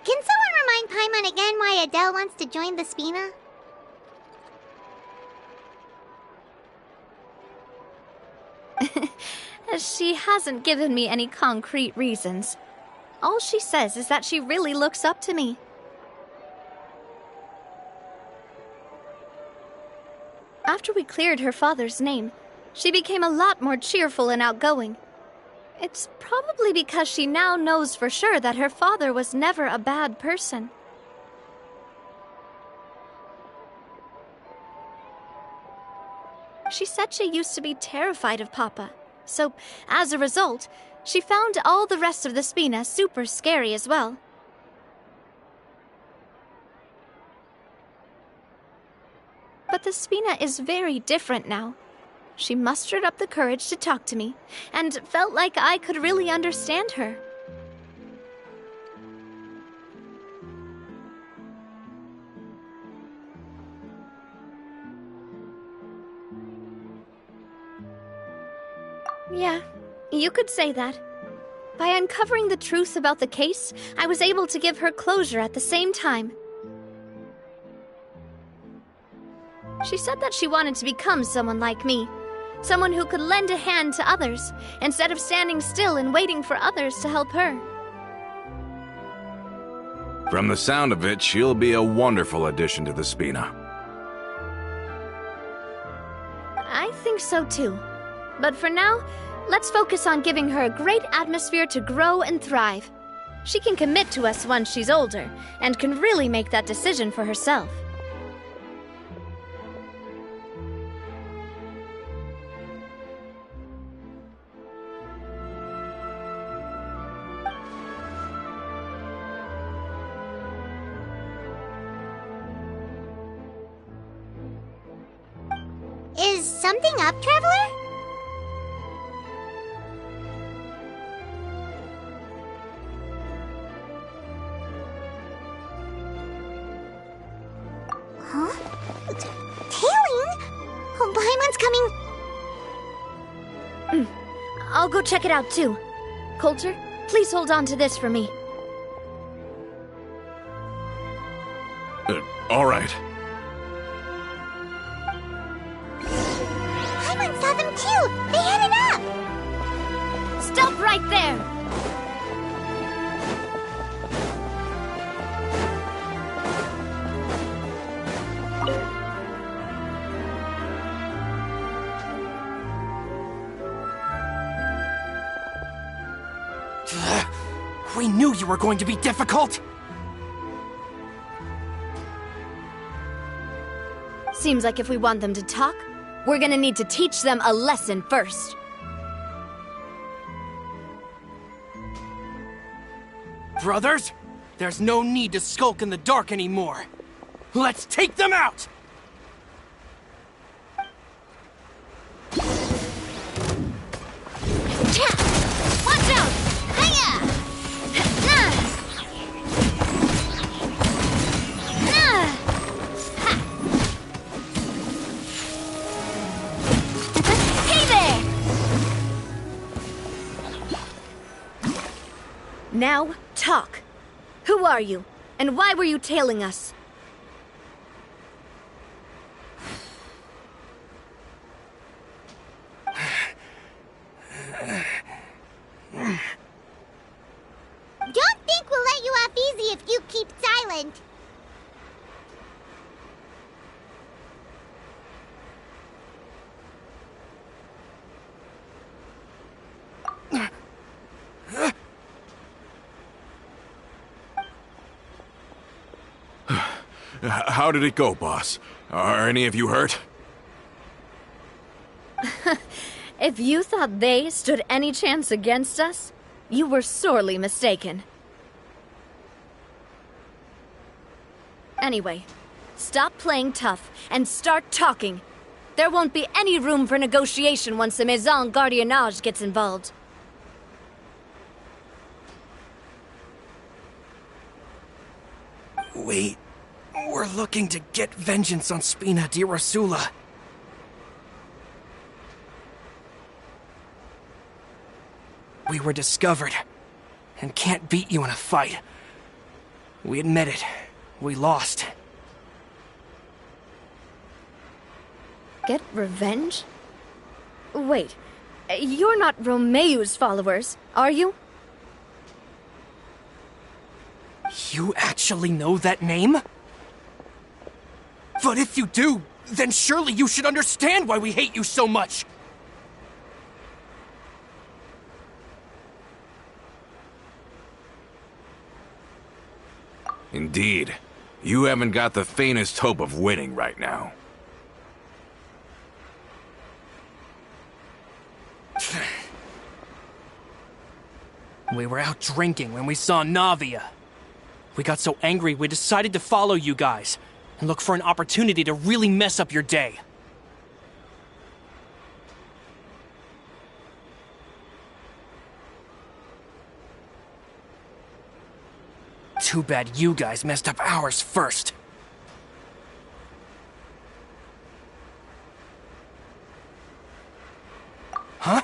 Can someone remind Paimon again why Adele wants to join the Spina? She hasn't given me any concrete reasons. All she says is that she really looks up to me. After we cleared her father's name, she became a lot more cheerful and outgoing. It's probably because she now knows for sure that her father was never a bad person. She said she used to be terrified of Papa, so as a result, she found all the rest of the Spina super scary as well. But the Spina is very different now. She mustered up the courage to talk to me, and felt like I could really understand her. Yeah, you could say that. By uncovering the truth about the case, I was able to give her closure at the same time. She said that she wanted to become someone like me. Someone who could lend a hand to others, instead of standing still and waiting for others to help her. From the sound of it, she'll be a wonderful addition to the Spina. I think so too. But for now, let's focus on giving her a great atmosphere to grow and thrive. She can commit to us once she's older, and can really make that decision for herself. Is something up, Traveler? Huh? Tailing? Oh, Paimon's coming. I'll go check it out too. Coulter, please hold on to this for me. All right. Paimon saw them too! They headed up! Stop right there! We knew you were going to be difficult! Seems like if we want them to talk, we're gonna need to teach them a lesson first. Brothers, there's no need to skulk in the dark anymore. Let's take them out! Watch out! Hiya! Hey there! Now, talk. Who are you? And why were you tailing us? Don't think we'll let you off easy if you keep silent. How did it go, boss? Are any of you hurt? If you thought they stood any chance against us, you were sorely mistaken. Anyway, stop playing tough and start talking. There won't be any room for negotiation once the Maison Gardiennage gets involved. We're looking to get vengeance on Spina di Rosula. We were discovered, and can't beat you in a fight. We admit it. We lost. Get revenge? Wait, You're not Romeu's followers, are you? You actually know that name? But if you do, then surely you should understand why we hate you so much! Indeed. You haven't got the faintest hope of winning right now. We were out drinking when we saw Navia. We got so angry we decided to follow you guys and look for an opportunity to really mess up your day. Too bad you guys messed up ours first. Huh?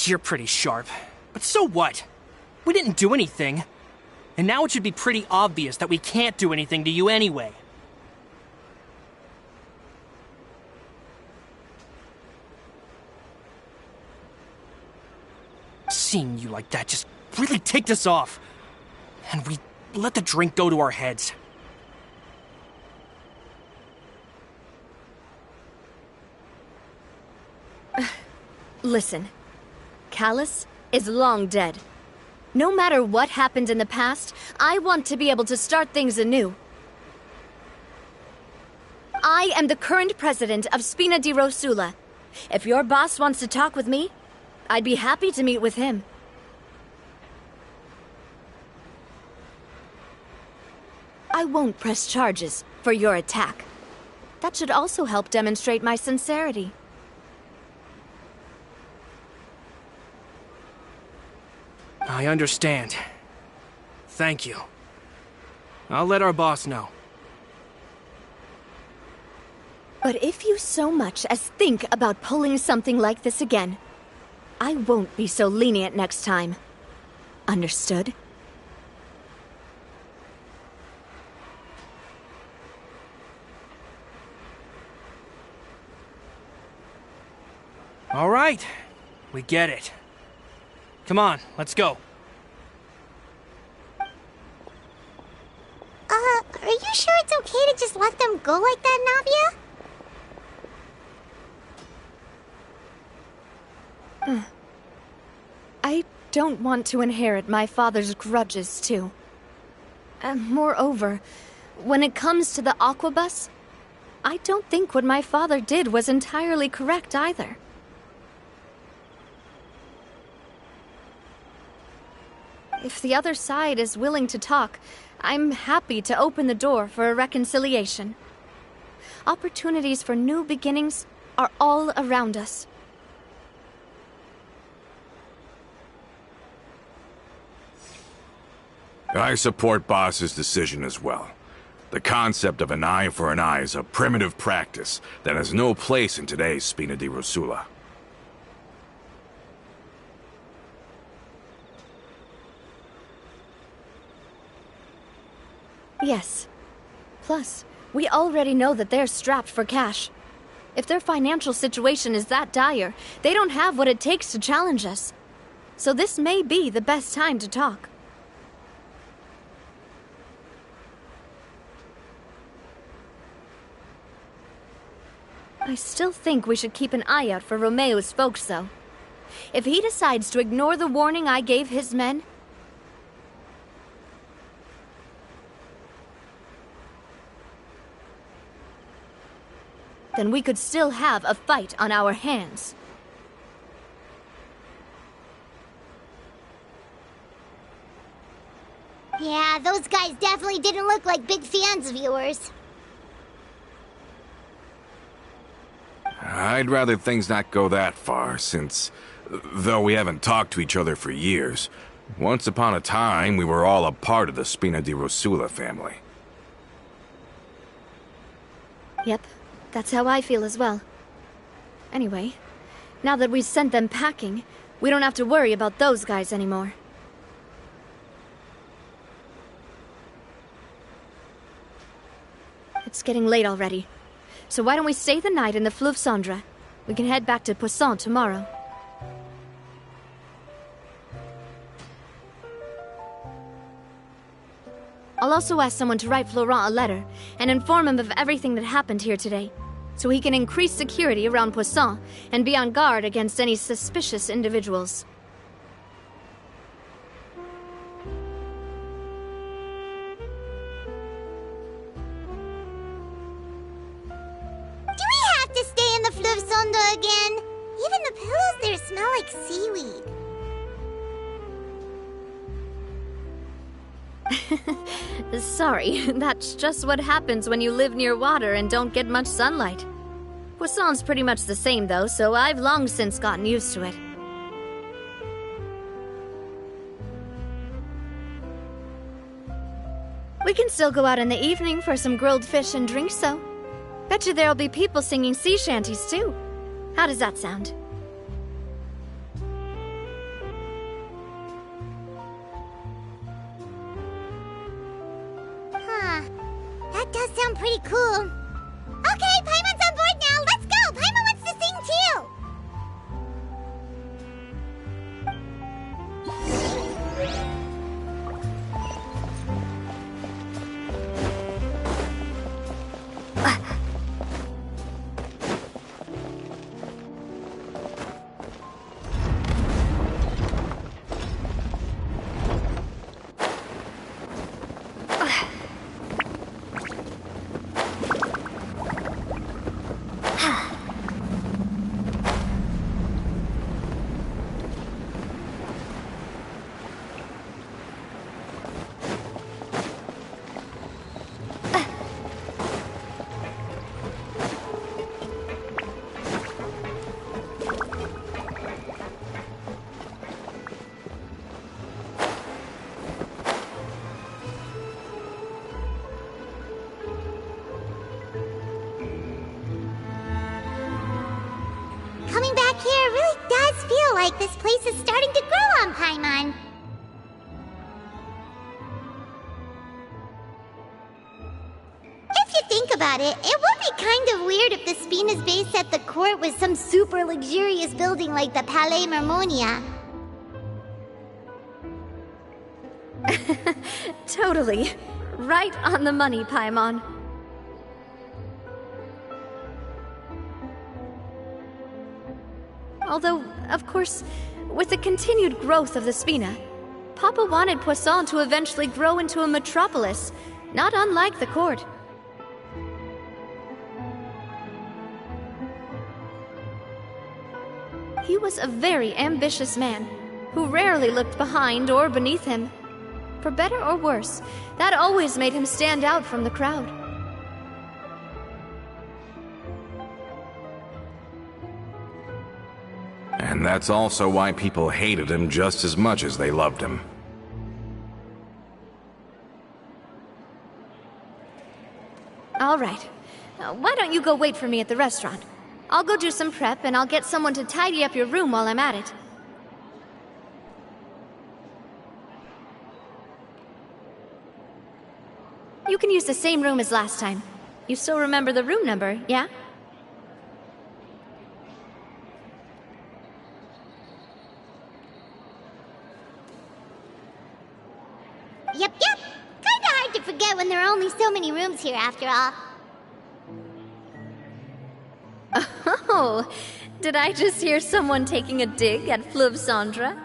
You're pretty sharp, but so what? We didn't do anything. And now it should be pretty obvious that we can't do anything to you anyway. Seeing you like that just really ticked us off. And we let the drink go to our heads. Listen, Callus is long dead. No matter what happened in the past, I want to be able to start things anew. I am the current president of Spina di Rosula. If your boss wants to talk with me, I'd be happy to meet with him. I won't press charges for your attack. That should also help demonstrate my sincerity. I understand. Thank you. I'll let our boss know. But if you so much as think about pulling something like this again, I won't be so lenient next time. Understood? All right. We get it. Come on, let's go. Are you sure it's okay to just let them go like that, Navia? I don't want to inherit my father's grudges, too. Moreover, when it comes to the Aquabus, I don't think what my father did was entirely correct either. If the other side is willing to talk, I'm happy to open the door for a reconciliation. Opportunities for new beginnings are all around us. I support Boss's decision as well. The concept of an eye for an eye is a primitive practice that has no place in today's Spina di Rosula. Yes. Plus, we already know that they're strapped for cash. If their financial situation is that dire, they don't have what it takes to challenge us. So this may be the best time to talk. I still think we should keep an eye out for Romeu's folks, though. If he decides to ignore the warning I gave his men, then we could still have a fight on our hands. Yeah, those guys definitely didn't look like big fans of yours. I'd rather things not go that far, since, though we haven't talked to each other for years, once upon a time we were all a part of the Spina di Rosula family. Yep, that's how I feel as well. Anyway, now that we've sent them packing, we don't have to worry about those guys anymore. It's getting late already. So why don't we stay the night in the Fleuve Cendre? We can head back to Poisson tomorrow. I'll also ask someone to write Florent a letter and inform him of everything that happened here today, so he can increase security around Poisson and be on guard against any suspicious individuals. Do we have to stay in the Fleuve Cendre again? Even the pillows there smell like seaweed. Sorry, that's just what happens when you live near water and don't get much sunlight. Poisson's pretty much the same though, so I've long since gotten used to it. We can still go out in the evening for some grilled fish and drinks though. Bet you there'll be people singing sea shanties too. How does that sound? That does sound pretty cool. Okay, Paimon's on board now. Let's go. Paimon wants to sing too. Coming back here really does feel like this place is starting to grow on Paimon. If you think about it, it would be kind of weird if the Spina's base at the court was some super luxurious building like the Palais Mermonia. Totally. Right on the money, Paimon. Although, of course, with the continued growth of the Spina, Papa wanted Poisson to eventually grow into a metropolis, not unlike the court. He was a very ambitious man, who rarely looked behind or beneath him. For better or worse, that always made him stand out from the crowd. And that's also why people hated him just as much as they loved him. All right. Why don't you go wait for me at the restaurant? I'll go do some prep and I'll get someone to tidy up your room while I'm at it. You can use the same room as last time. You still remember the room number, yeah? Yep. Kinda hard to forget when there are only so many rooms here after all. Oh, did I just hear someone taking a dig at Fleuve Cendre?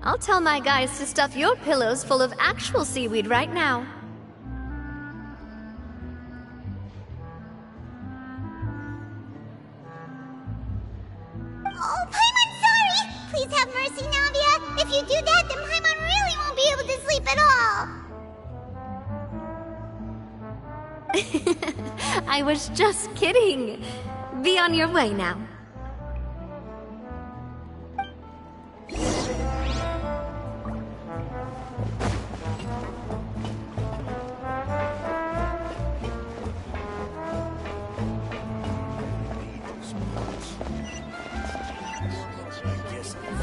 I'll tell my guys to stuff your pillows full of actual seaweed right now. Oh, Paimon, sorry! Please have mercy, Navia. If you do that, then Paimon really won't be able to sleep at all. I was just kidding. Be on your way now.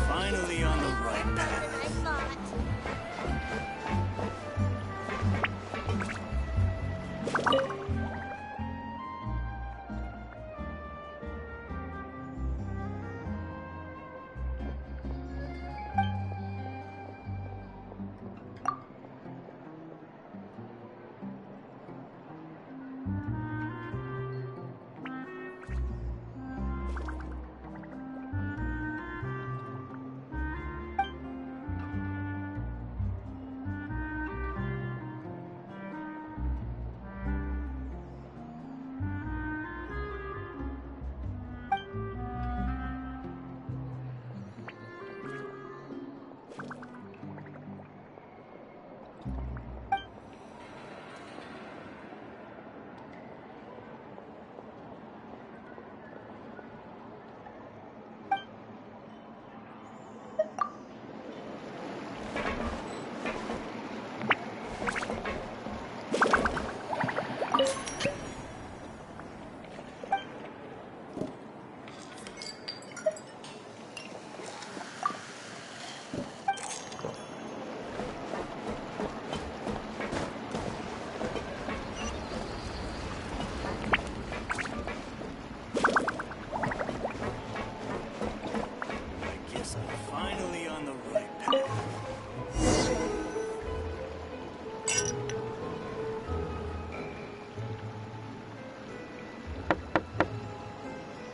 Finally on the right path.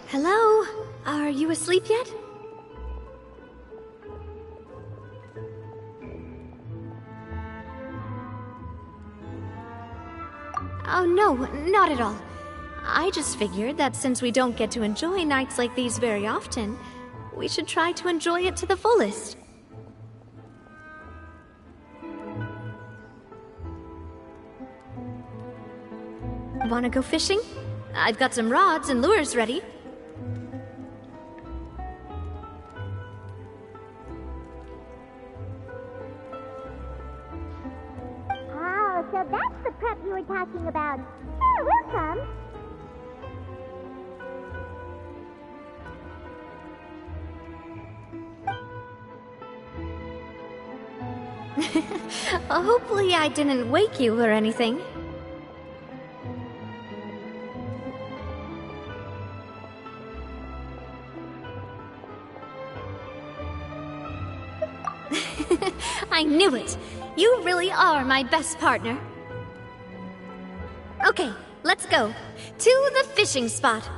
Hello? Are you asleep yet? Oh, no, not at all. I just figured that since we don't get to enjoy nights like these very often, we should try to enjoy it to the fullest. Wanna go fishing? I've got some rods and lures ready. Oh, so that's the prep you were talking about. Sure, we'll come. Hopefully I didn't wake you or anything. I knew it! You really are my best partner. Okay, let's go. To the fishing spot.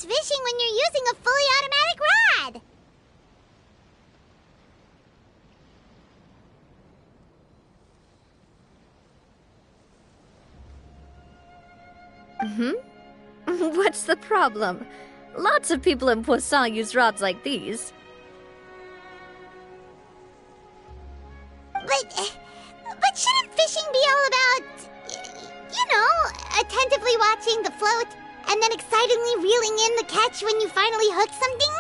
Fishing when you're using a fully automatic rod. What's the problem? Lots of people in Poisson use rods like these. But shouldn't fishing be all about, attentively watching the float and then excitedly reeling in the catch when you finally hook something?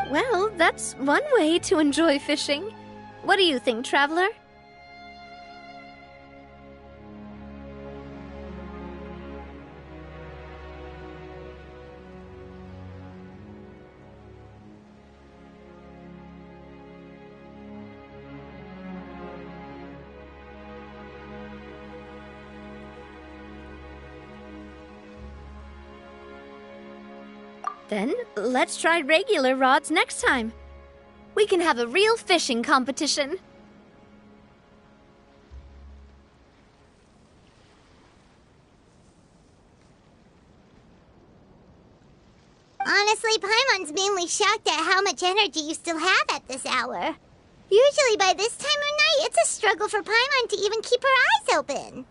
Well, that's one way to enjoy fishing. What do you think, Traveler? Then, let's try regular rods next time. We can have a real fishing competition. Honestly, Paimon's mainly shocked at how much energy you still have at this hour. Usually by this time of night, it's a struggle for Paimon to even keep her eyes open.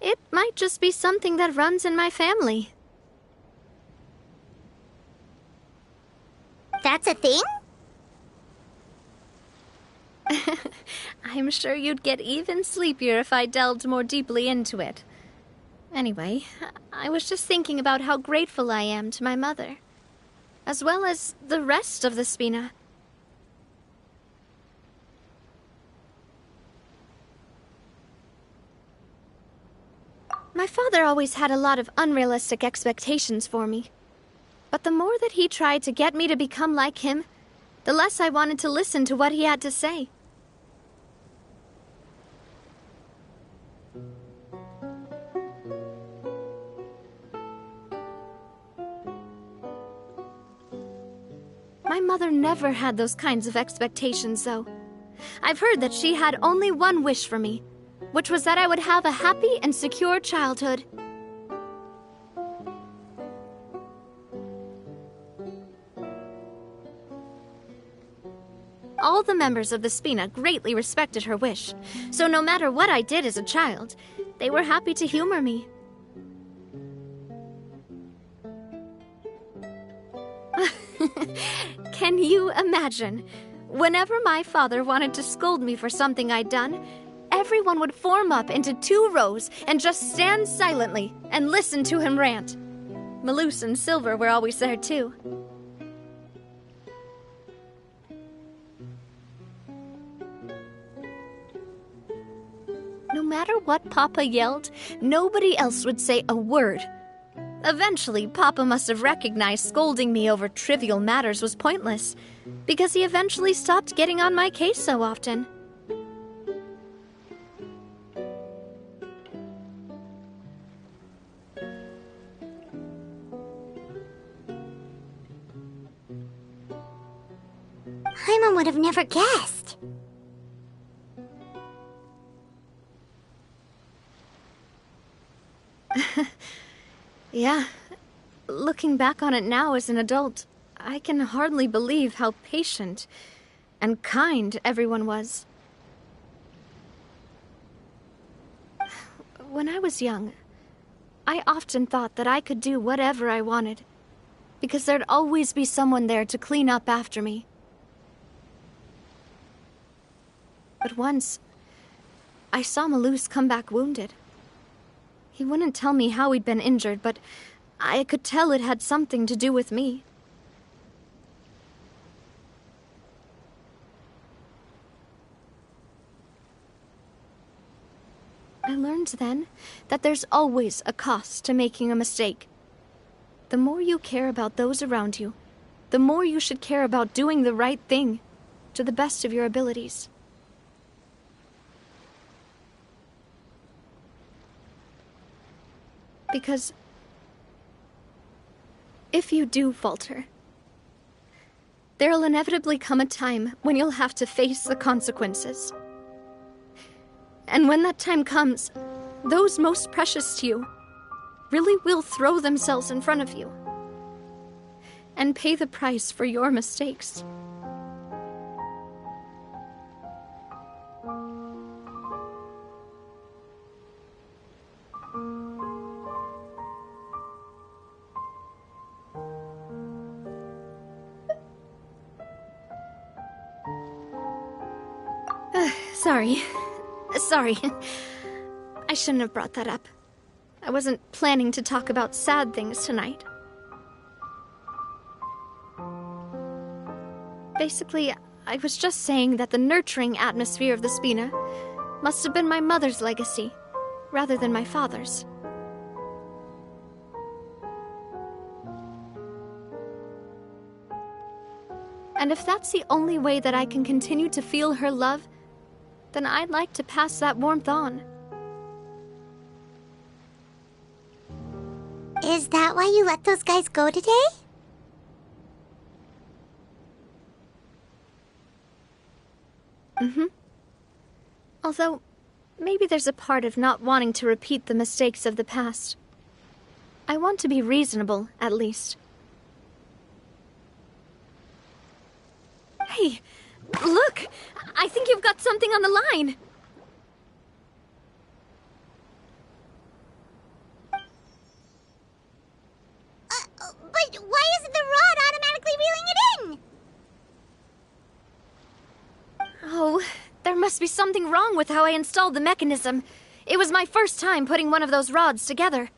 It might just be something that runs in my family. That's a thing? I'm sure you'd get even sleepier if I delved more deeply into it. Anyway, I was just thinking about how grateful I am to my mother, as well as the rest of the Spina. My father always had a lot of unrealistic expectations for me. But the more that he tried to get me to become like him, the less I wanted to listen to what he had to say. My mother never had those kinds of expectations, though. I've heard that she had only one wish for me, which was that I would have a happy and secure childhood. All the members of the Spina greatly respected her wish, so no matter what I did as a child, they were happy to humor me. Can you imagine? Whenever my father wanted to scold me for something I'd done, everyone would form up into 2 rows and just stand silently and listen to him rant. Malus and Silver were always there too. No matter what Papa yelled, nobody else would say a word. Eventually, Papa must have recognized scolding me over trivial matters was pointless, because he eventually stopped getting on my case so often. Paimon would have never guessed. Yeah, looking back on it now as an adult, I can hardly believe how patient and kind everyone was. When I was young, I often thought that I could do whatever I wanted, because there'd always be someone there to clean up after me. But once, I saw Malus come back wounded. He wouldn't tell me how he'd been injured, but I could tell it had something to do with me. I learned then that there's always a cost to making a mistake. The more you care about those around you, the more you should care about doing the right thing to the best of your abilities. Because if you do falter, there'll inevitably come a time when you'll have to face the consequences. And when that time comes, those most precious to you really will throw themselves in front of you and pay the price for your mistakes. Sorry. I shouldn't have brought that up. I wasn't planning to talk about sad things tonight. Basically, I was just saying that the nurturing atmosphere of the Spina must have been my mother's legacy, rather than my father's. And if that's the only way that I can continue to feel her love, then I'd like to pass that warmth on. Is that why you let those guys go today? Mm-hmm. Although, maybe there's a part of not wanting to repeat the mistakes of the past. I want to be reasonable, at least. Hey, look! I think you've got something on the line! But why isn't the rod automatically reeling it in? Oh, there must be something wrong with how I installed the mechanism. It was my first time putting one of those rods together.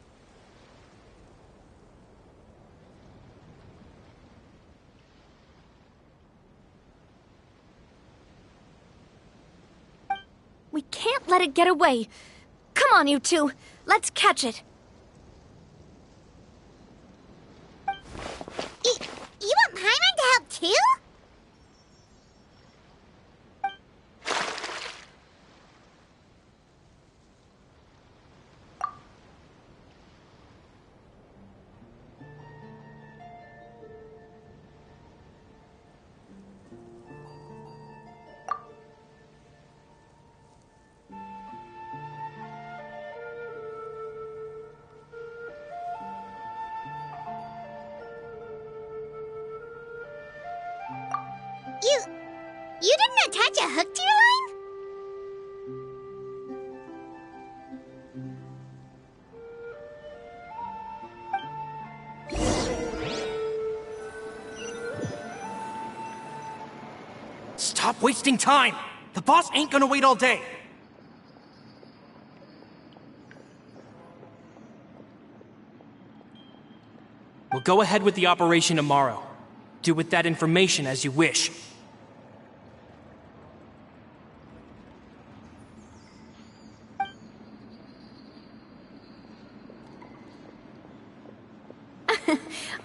We can't let it get away. Come on, you two. Let's catch it. You want Paimon to help too? You didn't attach a hook to your line? Stop wasting time! The boss ain't gonna wait all day! We'll go ahead with the operation tomorrow. Do with that information as you wish.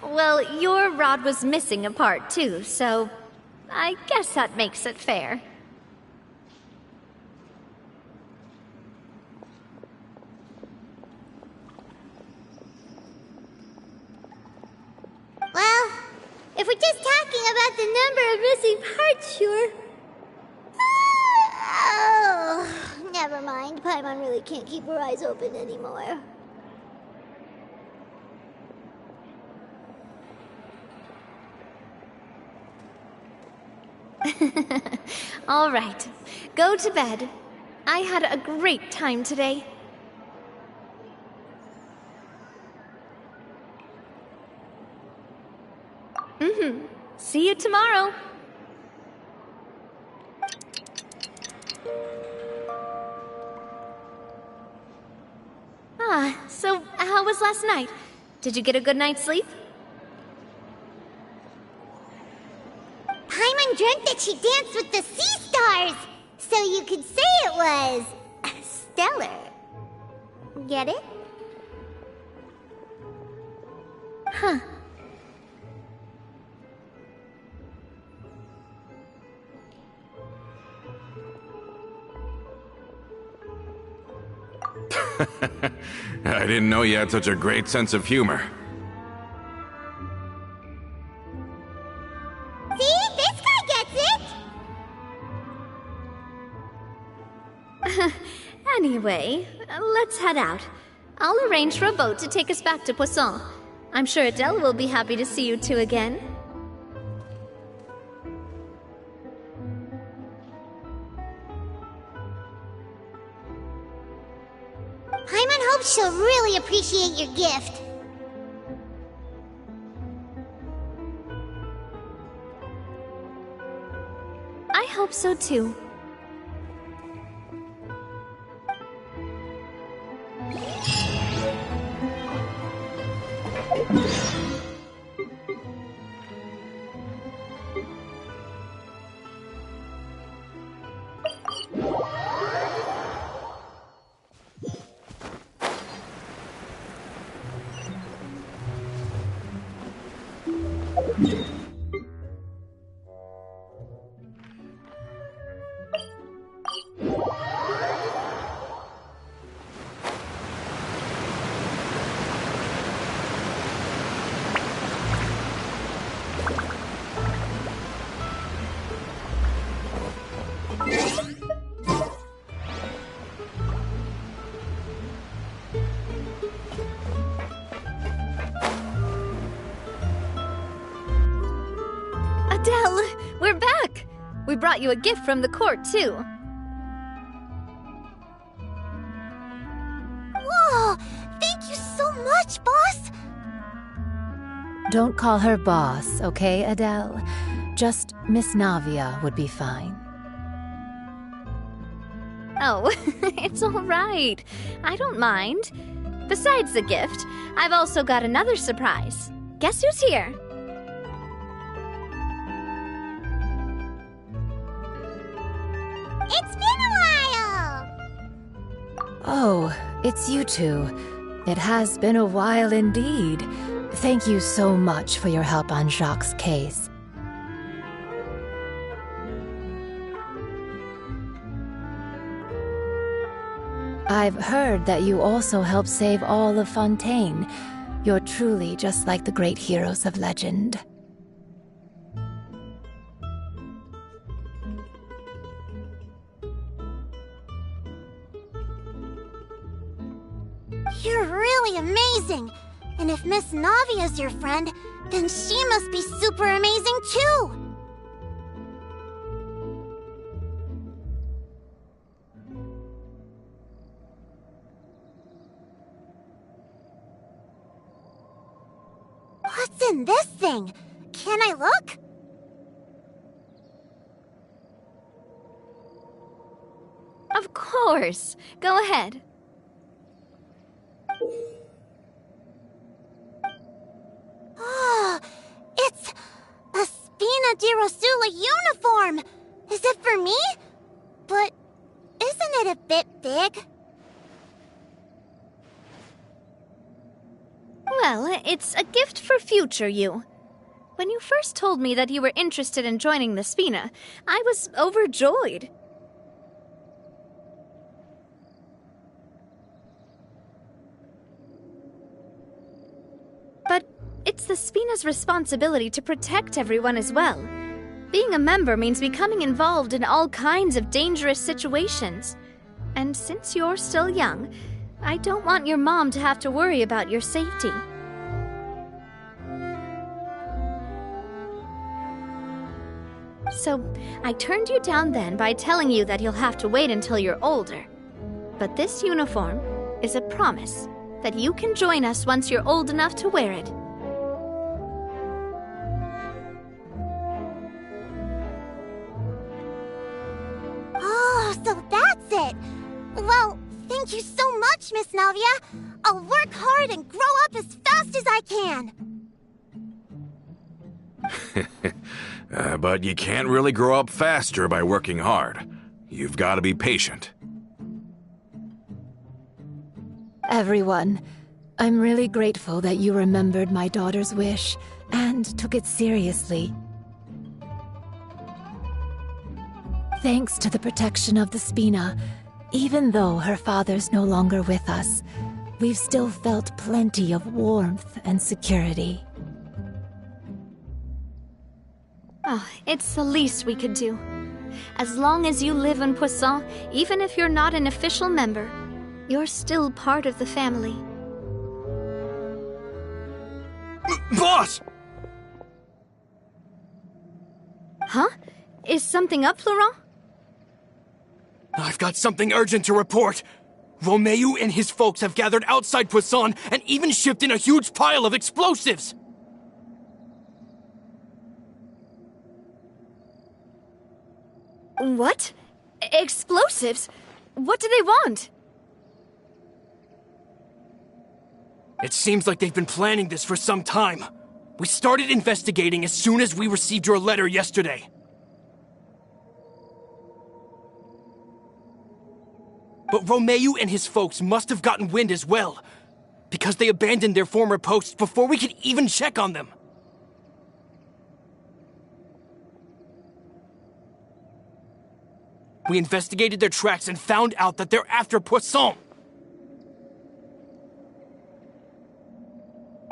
Well, your rod was missing a part too, so I guess that makes it fair. Well, if we're just talking about the number of missing parts, sure. Oh, never mind. Paimon really can't keep her eyes open anymore. All right, go to bed. I had a great time today. See you tomorrow. So how was last night? Did you get a good night's sleep? Paimon dreamt that she danced with the sea stars, so you could say it was stellar. Get it? Huh. I didn't know you had such a great sense of humor. See? This guy gets it! Anyway, let's head out. I'll arrange for a boat to take us back to Poisson. I'm sure Adele will be happy to see you two again. Paimon hopes she'll really appreciate your gift. I hope so too. Adele, we're back! We brought you a gift from the court, too. Whoa! Thank you so much, boss! Don't call her boss, okay, Adele? Just Miss Navia would be fine. Oh, it's all right. I don't mind. Besides the gift, I've also got another surprise. Guess who's here? It's been a while! Oh, it's you two. It has been a while indeed. Thank you so much for your help on Jacques' case. I've heard that you also helped save all of Fontaine. You're truly just like the great heroes of legend. You're really amazing! And if Miss Navia's your friend, then she must be super amazing too! What's in this thing? Can I look? Of course. Go ahead. Oh, it's a Spina di Rosula uniform! Is it for me? But isn't it a bit big? Well, it's a gift for future you. When you first told me that you were interested in joining the Spina, I was overjoyed. But it's the Spina's responsibility to protect everyone as well. Being a member means becoming involved in all kinds of dangerous situations. And since you're still young, I don't want your mom to have to worry about your safety. So, I turned you down then by telling you that you'll have to wait until you're older. But this uniform is a promise that you can join us once you're old enough to wear it. Oh, so that's it! Well, thank you so much, Miss Navia. I'll work hard and grow up as fast as I can. But you can't really grow up faster by working hard. You've got to be patient. Everyone, I'm really grateful that you remembered my daughter's wish and took it seriously. Thanks to the protection of the Spina, even though her father's no longer with us, we've still felt plenty of warmth and security. Oh, it's the least we could do. As long as you live in Poisson, even if you're not an official member, you're still part of the family. Boss! Huh? Is something up, Florent? I've got something urgent to report. Romeu and his folks have gathered outside Poisson and even shipped in a huge pile of explosives. What? Explosives? What do they want? It seems like they've been planning this for some time. We started investigating as soon as we received your letter yesterday. But Romeu and his folks must have gotten wind as well, because they abandoned their former posts before we could even check on them. We investigated their tracks and found out that they're after Poisson.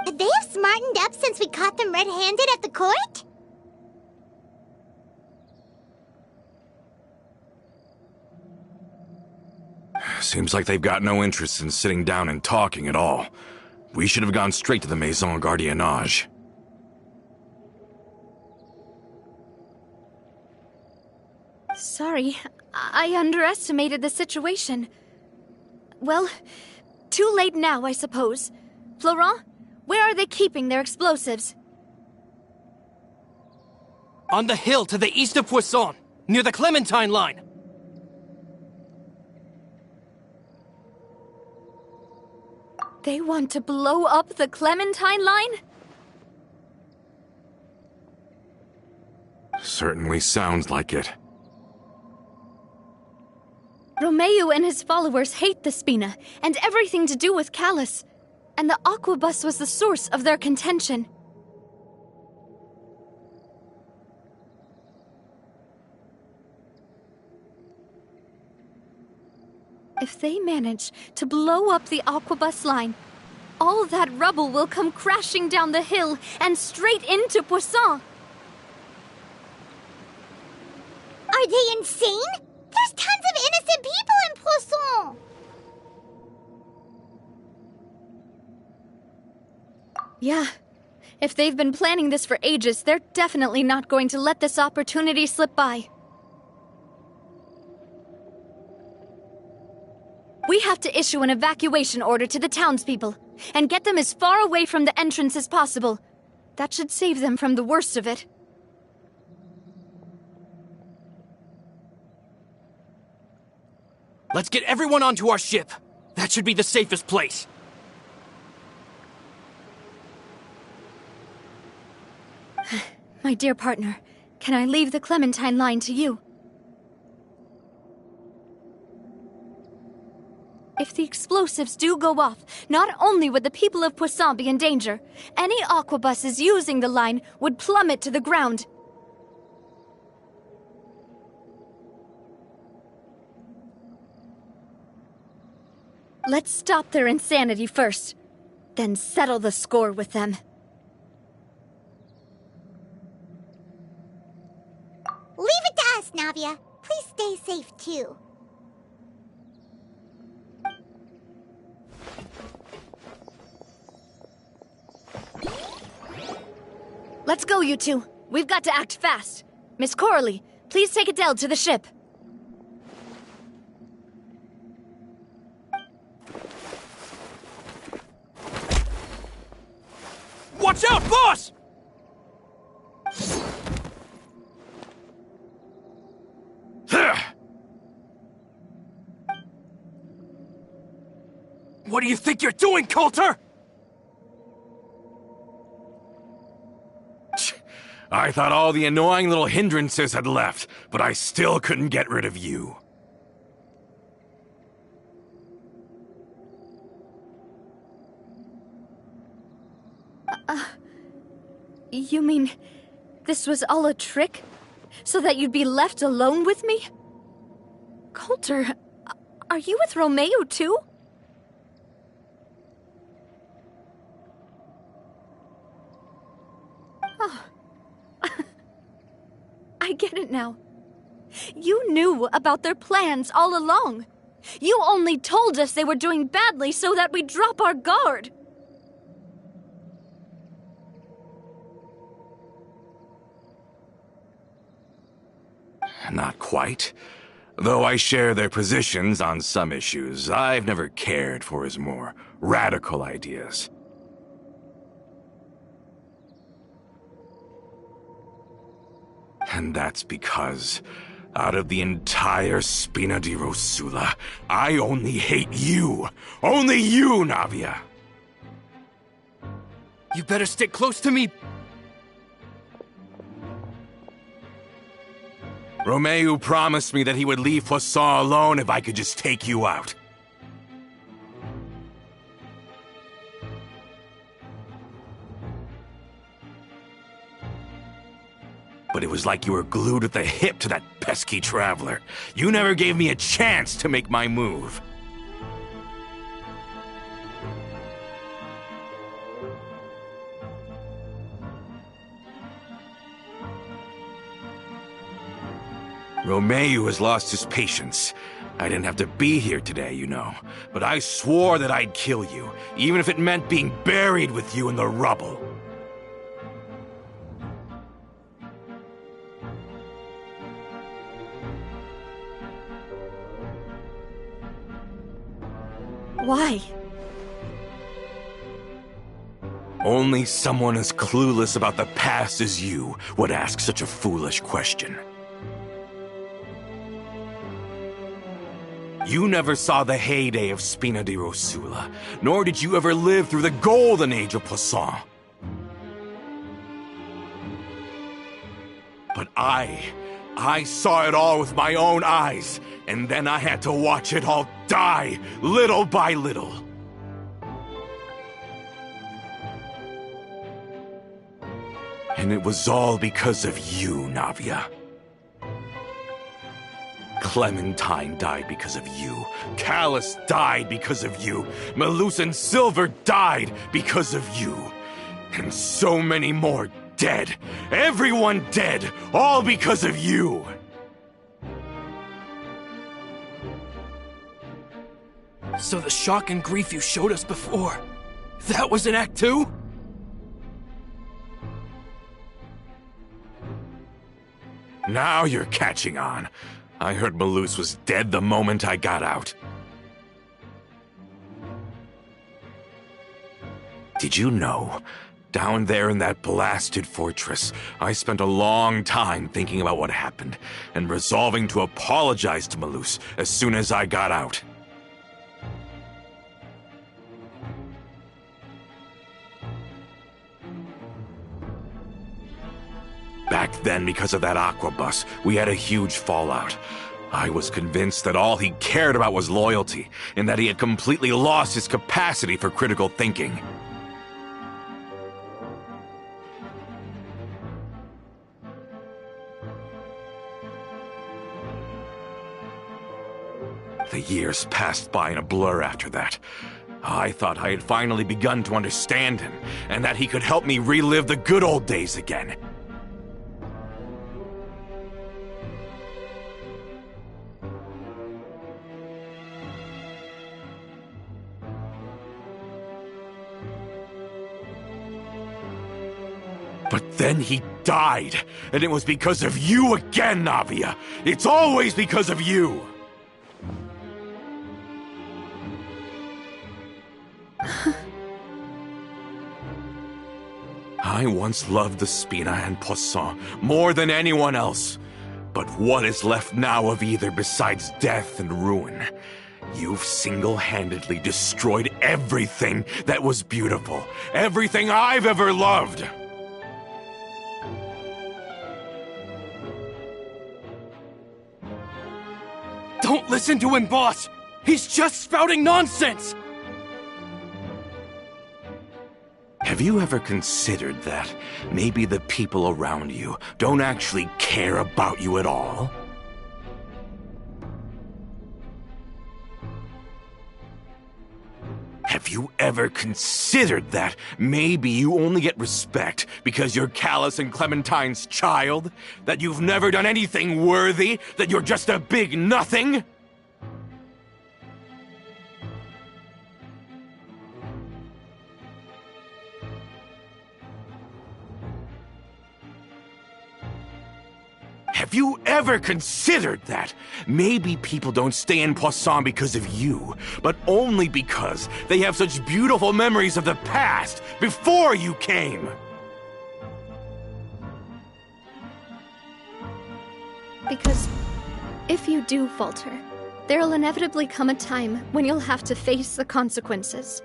They have smartened up since we caught them red-handed at the court? Seems like they've got no interest in sitting down and talking at all. We should have gone straight to the Maison Gardiennage. Sorry, I underestimated the situation. Well, too late now, I suppose. Florent, where are they keeping their explosives? On the hill to the east of Poisson, near the Clementine line. They want to blow up the Clementine line? Certainly sounds like it. Romeu and his followers hate the Spina and everything to do with Callus, and the Aquabus was the source of their contention. If they manage to blow up the Aquabus line, all that rubble will come crashing down the hill and straight into Poisson. Are they insane? There's tons of innocent people in Poisson! Yeah. If they've been planning this for ages, they're definitely not going to let this opportunity slip by. We have to issue an evacuation order to the townspeople and get them as far away from the entrance as possible. That should save them from the worst of it. Let's get everyone onto our ship. That should be the safest place. My dear partner, can I leave the Clementine line to you? If the explosives do go off, not only would the people of Poisson be in danger, any aquabuses using the line would plummet to the ground. Let's stop their insanity first, then settle the score with them. Leave it to us, Navia. Please stay safe, too. Let's go, you two. We've got to act fast. Miss Coralie, please take Adele to the ship. Watch out, boss! What do you think you're doing, Coulter? I thought all the annoying little hindrances had left, but I still couldn't get rid of you. You mean this was all a trick? So that you'd be left alone with me? Coulter, are you with Romeo too? Oh. I get it now. You knew about their plans all along. You only told us they were doing badly so that we'd drop our guard. Not quite. Though I share their positions on some issues, I've never cared for his more radical ideas. And that's because, out of the entire Spina di Rosula, I only hate you! Only you, Navia! You better stick close to me. Romeo promised me that he would leave Poisson alone if I could just take you out. But it was like you were glued at the hip to that pesky traveler. You never gave me a chance to make my move. Romeo has lost his patience. I didn't have to be here today, you know. But I swore that I'd kill you, even if it meant being buried with you in the rubble. Why? Only someone as clueless about the past as you would ask such a foolish question. You never saw the heyday of Spina di Rosula, nor did you ever live through the golden age of Poisson. But I saw it all with my own eyes, and then I had to watch it all die, little by little. And it was all because of you, Navia. Clementine died because of you. Callus died because of you. Melusan Silver died because of you. And so many more dead. Everyone dead, all because of you. So the shock and grief you showed us before, that was in Act 2? Now you're catching on. I heard Melus was dead the moment I got out. Did you know Down there in that blasted fortress, I spent a long time thinking about what happened, and resolving to apologize to Malus as soon as I got out. Back then, because of that aqua bus, we had a huge fallout. I was convinced that all he cared about was loyalty, and that he had completely lost his capacity for critical thinking. The years passed by in a blur after that. I thought I had finally begun to understand him, and that he could help me relive the good old days again. But then he died, and it was because of you again, Navia. It's always because of you. I once loved the Spina and Poisson more than anyone else. But what is left now of either besides death and ruin? You've single-handedly destroyed everything that was beautiful, everything I've ever loved. Don't listen to him, boss! He's just spouting nonsense! Have you ever considered that maybe the people around you don't actually care about you at all? Have you ever considered that maybe you only get respect because you're Callus and Clementine's child? That you've never done anything worthy? That you're just a big nothing? Have you ever considered that maybe people don't stay in Poisson because of you, but only because they have such beautiful memories of the past before you came? Because if you do falter, there'll inevitably come a time when you'll have to face the consequences.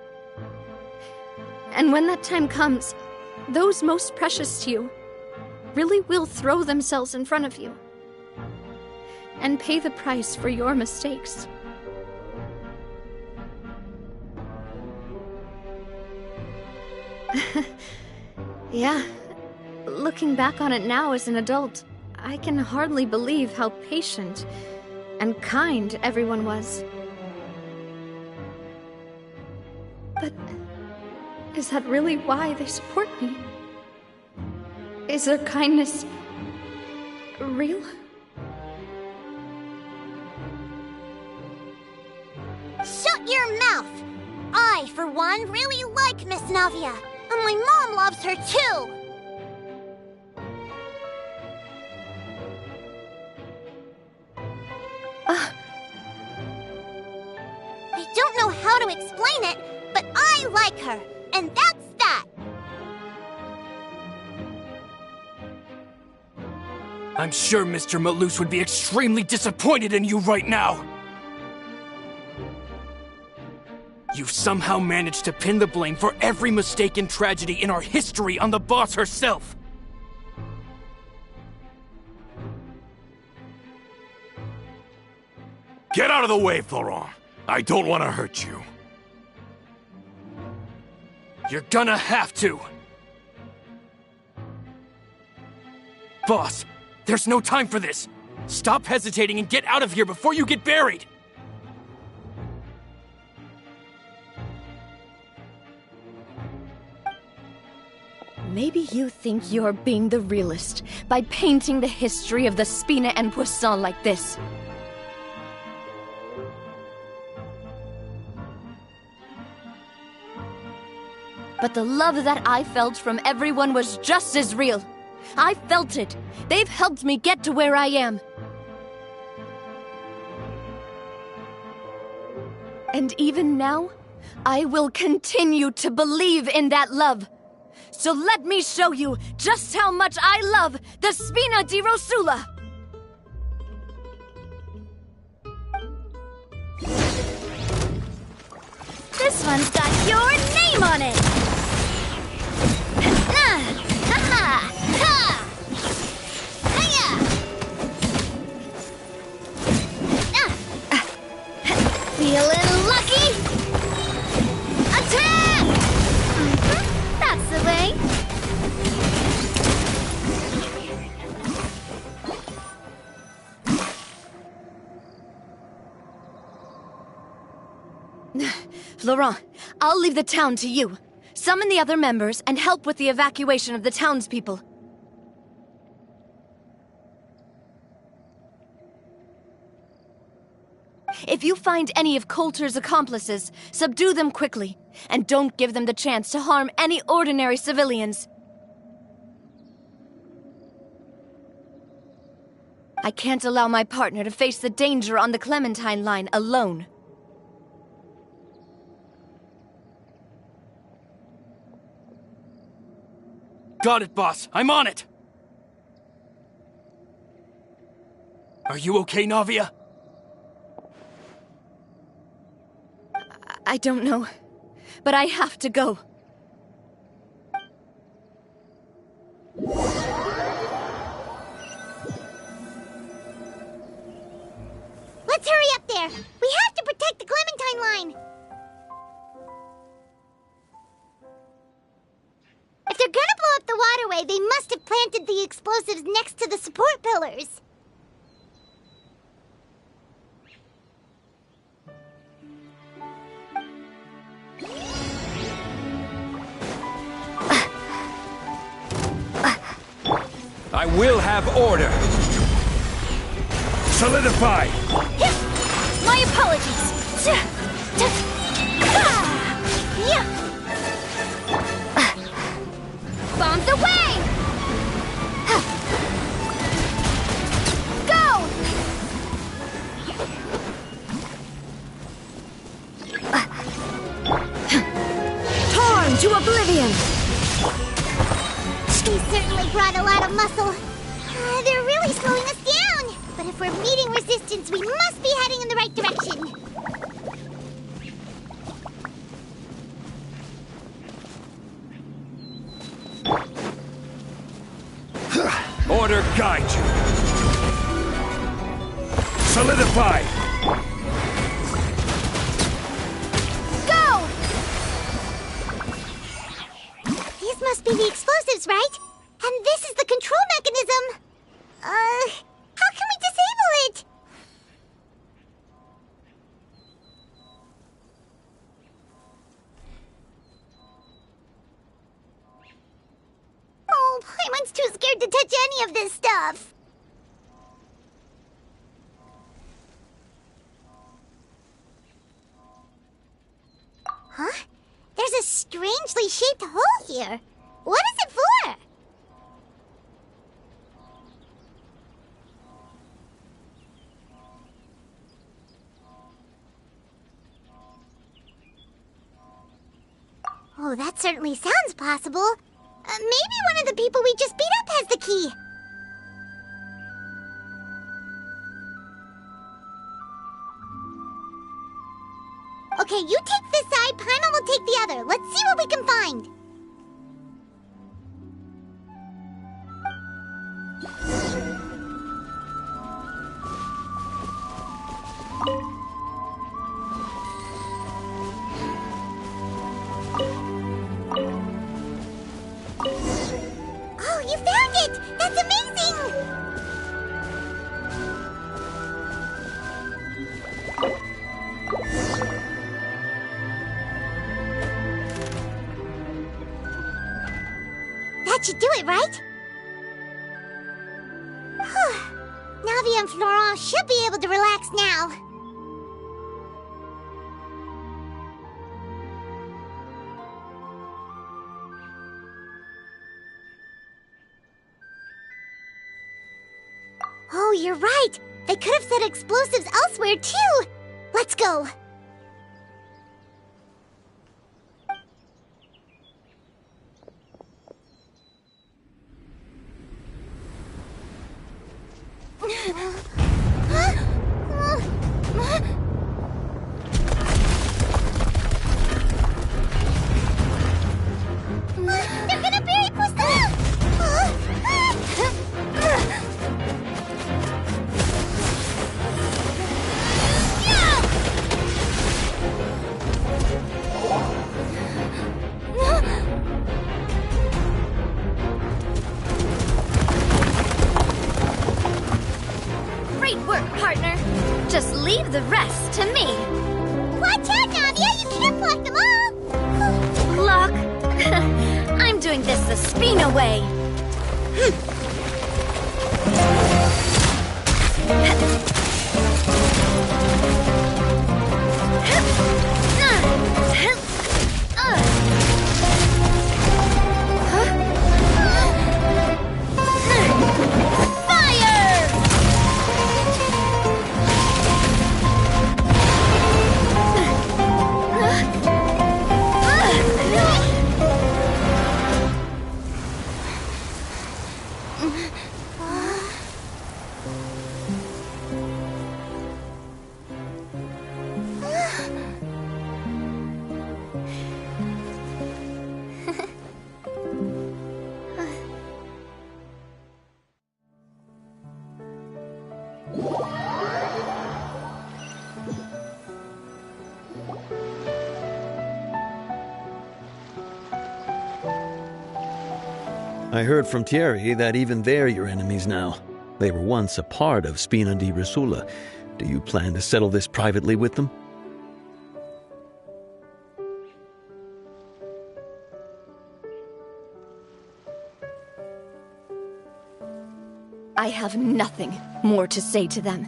And when that time comes, those most precious to you really will throw themselves in front of you and pay the price for your mistakes. Yeah, looking back on it now as an adult, I can hardly believe how patient and kind everyone was. But is that really why they support me? Is their kindness real? Shut your mouth! I, for one, really like Miss Navia, and my mom loves her too! I don't know how to explain it, but I like her, and that's that! I'm sure Mr. Malus would be extremely disappointed in you right now. You've somehow managed to pin the blame for every mistake and tragedy in our history on the boss herself. Get out of the way, Florent. I don't want to hurt you. You're gonna have to. Boss, there's no time for this. Stop hesitating and get out of here before you get buried. Maybe you think you're being the realist by painting the history of the Spina and Poisson like this. But the love that I felt from everyone was just as real. I felt it. They've helped me get to where I am. And even now, I will continue to believe in that love. So let me show you just how much I love the Spina di Rosula! This one's got your name on it! Feeling lucky? Attack! That's the way. Florent, I'll leave the town to you. Summon the other members and help with the evacuation of the townspeople. If you find any of Coulter's accomplices, subdue them quickly, and don't give them the chance to harm any ordinary civilians. I can't allow my partner to face the danger on the Clementine line alone. Got it, boss. I'm on it. Are you okay, Navia? I don't know, but I have to go. Let's hurry up there! We have to protect the Clementine line! If they're gonna blow up the waterway, they must have planted the explosives next to the support pillars. I will have order. Solidify! My apologies! Bombs away! Go! Torn to oblivion! He certainly brought a lot of muscle. They're really slowing us down. But if we're meeting resistance, we must be heading in the right direction. Order guide you. Solidify! Go! These must be the explosives, right? And this is the control mechanism. How can we disable it? Oh, Paimon's too scared to touch any of this stuff. Huh? There's a strangely shaped hole here. What is it for? Oh, that certainly sounds possible. Maybe one of the people we just beat up has the key. Okay, you take this side, Paimon will take the other. Let's see what we can find. Oh, you found it! That's amazing! That should do it, right? Navi and Florent should be able to relax now. Oh, you're right. They could have set explosives elsewhere, too. Let's go. the rest to me. Watch out, Navia! You can't block them all! Block? I'm doing this the Spina way. I heard from Thierry that even they're your enemies now. They were once a part of Spina di Rosula. Do you plan to settle this privately with them? I have nothing more to say to them.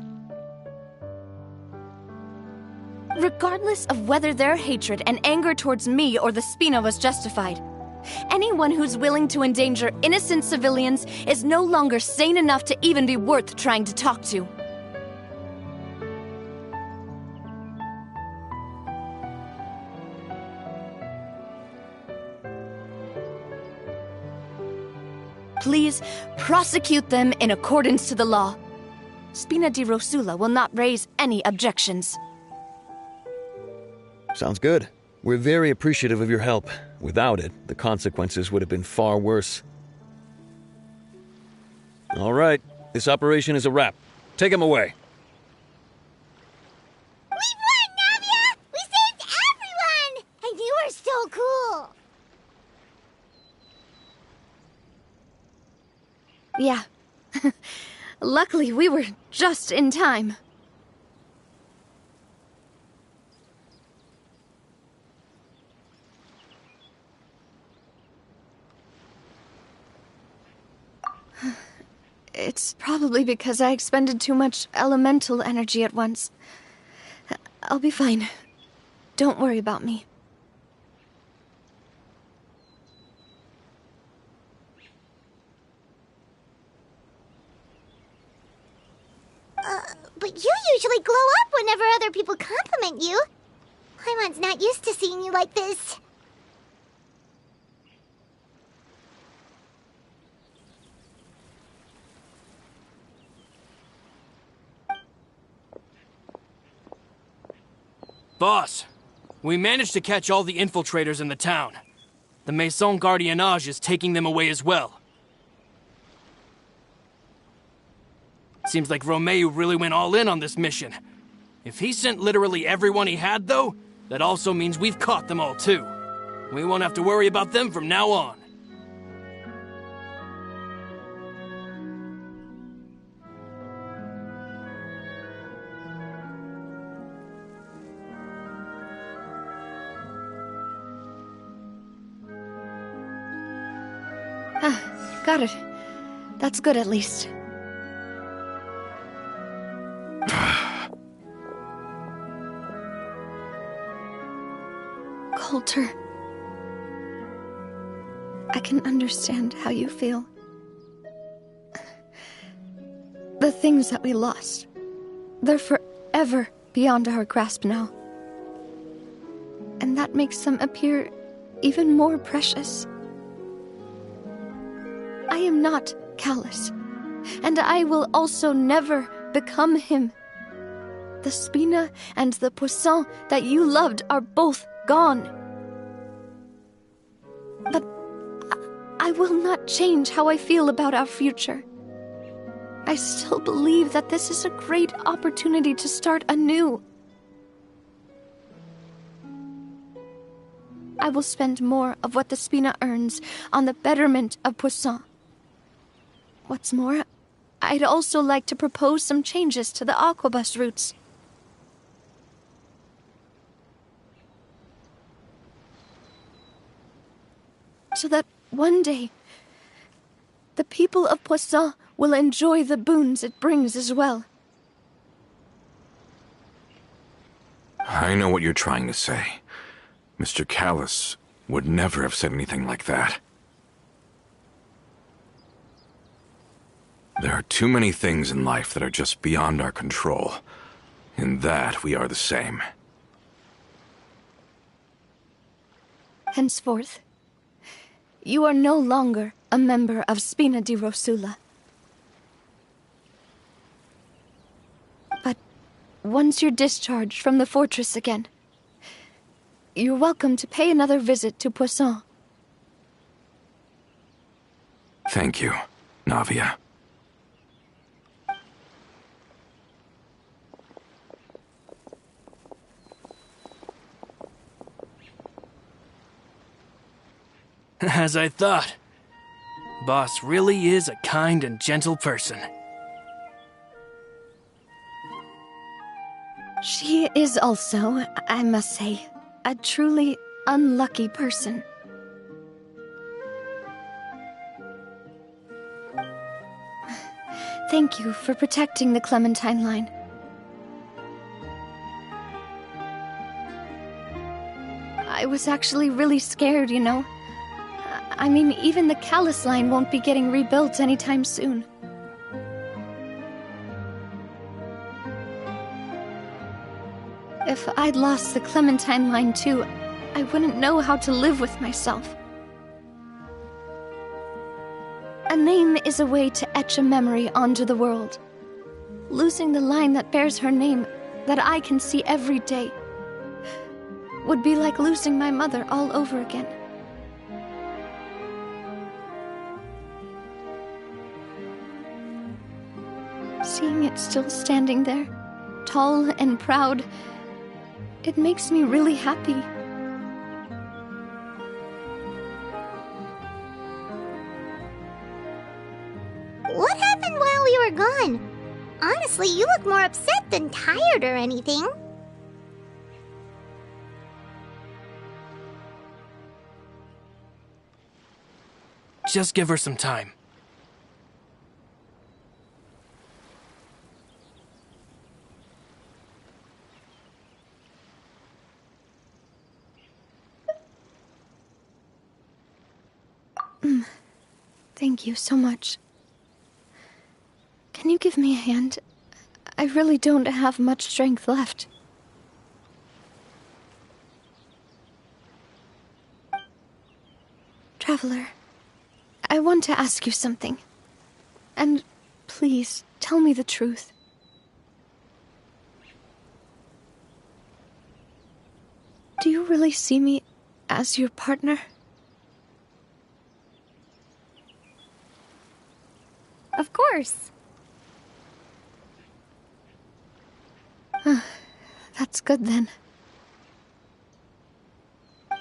Regardless of whether their hatred and anger towards me or the Spina was justified, anyone who's willing to endanger innocent civilians is no longer sane enough to even be worth trying to talk to. Please prosecute them in accordance to the law. Spina di Rosula will not raise any objections. Sounds good. We're very appreciative of your help. Without it, the consequences would have been far worse. All right, this operation is a wrap. Take him away. We won, Navia! We saved everyone! And you were so cool! Yeah. Luckily, we were just in time. It's probably because I expended too much elemental energy at once. I'll be fine. Don't worry about me. But you usually glow up whenever other people compliment you. Paimon's not used to seeing you like this. Boss, we managed to catch all the infiltrators in the town. The Maison Gardiennage is taking them away as well. Seems like Romeu really went all in on this mission. If he sent literally everyone he had, though, that also means we've caught them all, too. We won't have to worry about them from now on. Got it. That's good, at least. Coulter. I can understand how you feel. The things that we lost, they're forever beyond our grasp now. And that makes them appear even more precious. I am not callous, and I will also never become him. The Spina and the Poisson that you loved are both gone. But I will not change how I feel about our future. I still believe that this is a great opportunity to start anew. I will spend more of what the Spina earns on the betterment of Poisson. What's more, I'd also like to propose some changes to the Aquabus routes. so that one day the people of Poisson will enjoy the boons it brings as well. I know what you're trying to say. Mr. Callus would never have said anything like that. There are too many things in life that are just beyond our control. In that, we are the same. Henceforth, you are no longer a member of Spina di Rosula. But once you're discharged from the fortress again, you're welcome to pay another visit to Poisson. Thank you, Navia. As I thought. Boss really is a kind and gentle person. She is also, I must say, a truly unlucky person. Thank you for protecting the Clementine line. I was actually really scared, you know. I mean, even the Callus line won't be getting rebuilt anytime soon. If I'd lost the Clementine line too, I wouldn't know how to live with myself. A name is a way to etch a memory onto the world. Losing the line that bears her name, that I can see every day, would be like losing my mother all over again. Seeing it still standing there, tall and proud, it makes me really happy. What happened while we were gone? Honestly, you look more upset than tired or anything. Just give her some time. Thank you so much. Can you give me a hand? I really don't have much strength left. Traveler, I want to ask you something. And please, tell me the truth. Do you really see me as your partner? Of course. That's good then.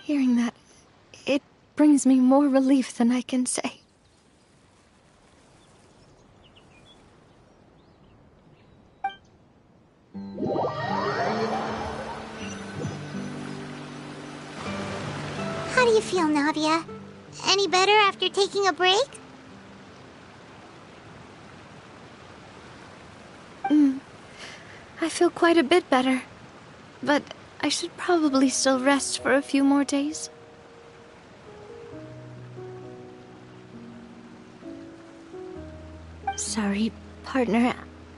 Hearing that, it brings me more relief than I can say. How do you feel, Navia? Any better after taking a break? I feel quite a bit better, but I should probably still rest for a few more days. Sorry, partner.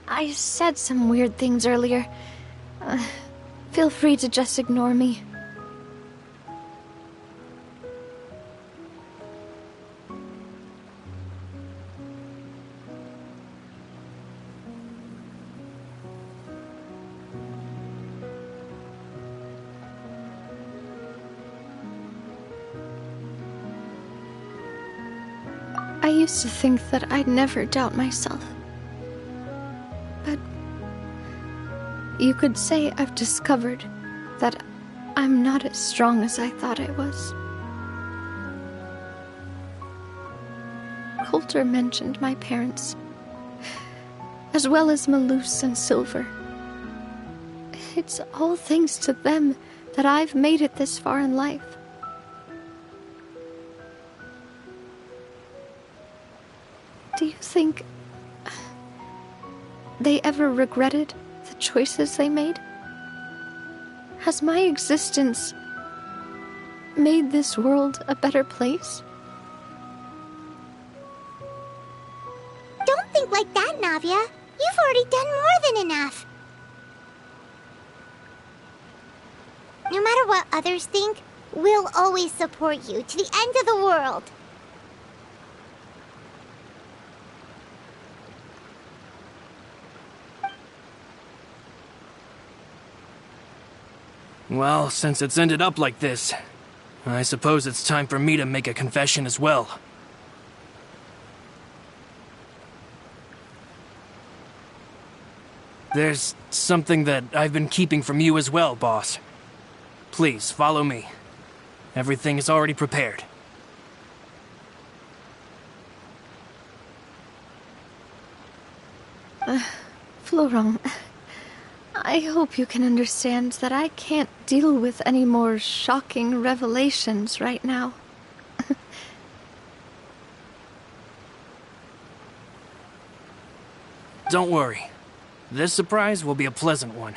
I said some weird things earlier. Feel free to just ignore me. I used to think that I'd never doubt myself. But you could say I've discovered that I'm not as strong as I thought I was. Coulter mentioned my parents, as well as Malus and Silver. It's all thanks to them that I've made it this far in life. Do you think they ever regretted the choices they made? Has my existence made this world a better place? Don't think like that, Navia. You've already done more than enough. No matter what others think, we'll always support you to the end of the world. Well, since it's ended up like this, I suppose it's time for me to make a confession as well. There's something that I've been keeping from you as well, boss. Please, follow me. Everything is already prepared. Florent, I hope you can understand that I can't deal with any more shocking revelations right now. Don't worry. This surprise will be a pleasant one.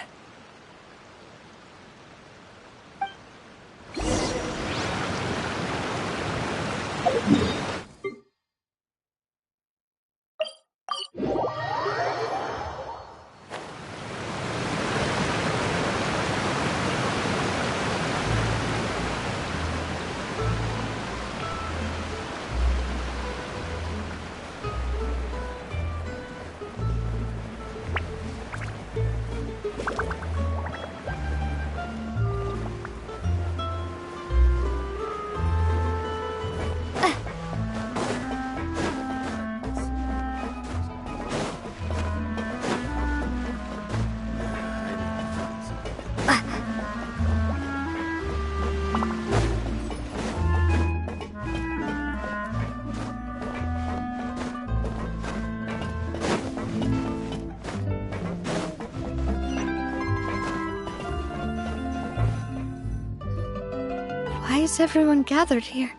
Why is everyone gathered here?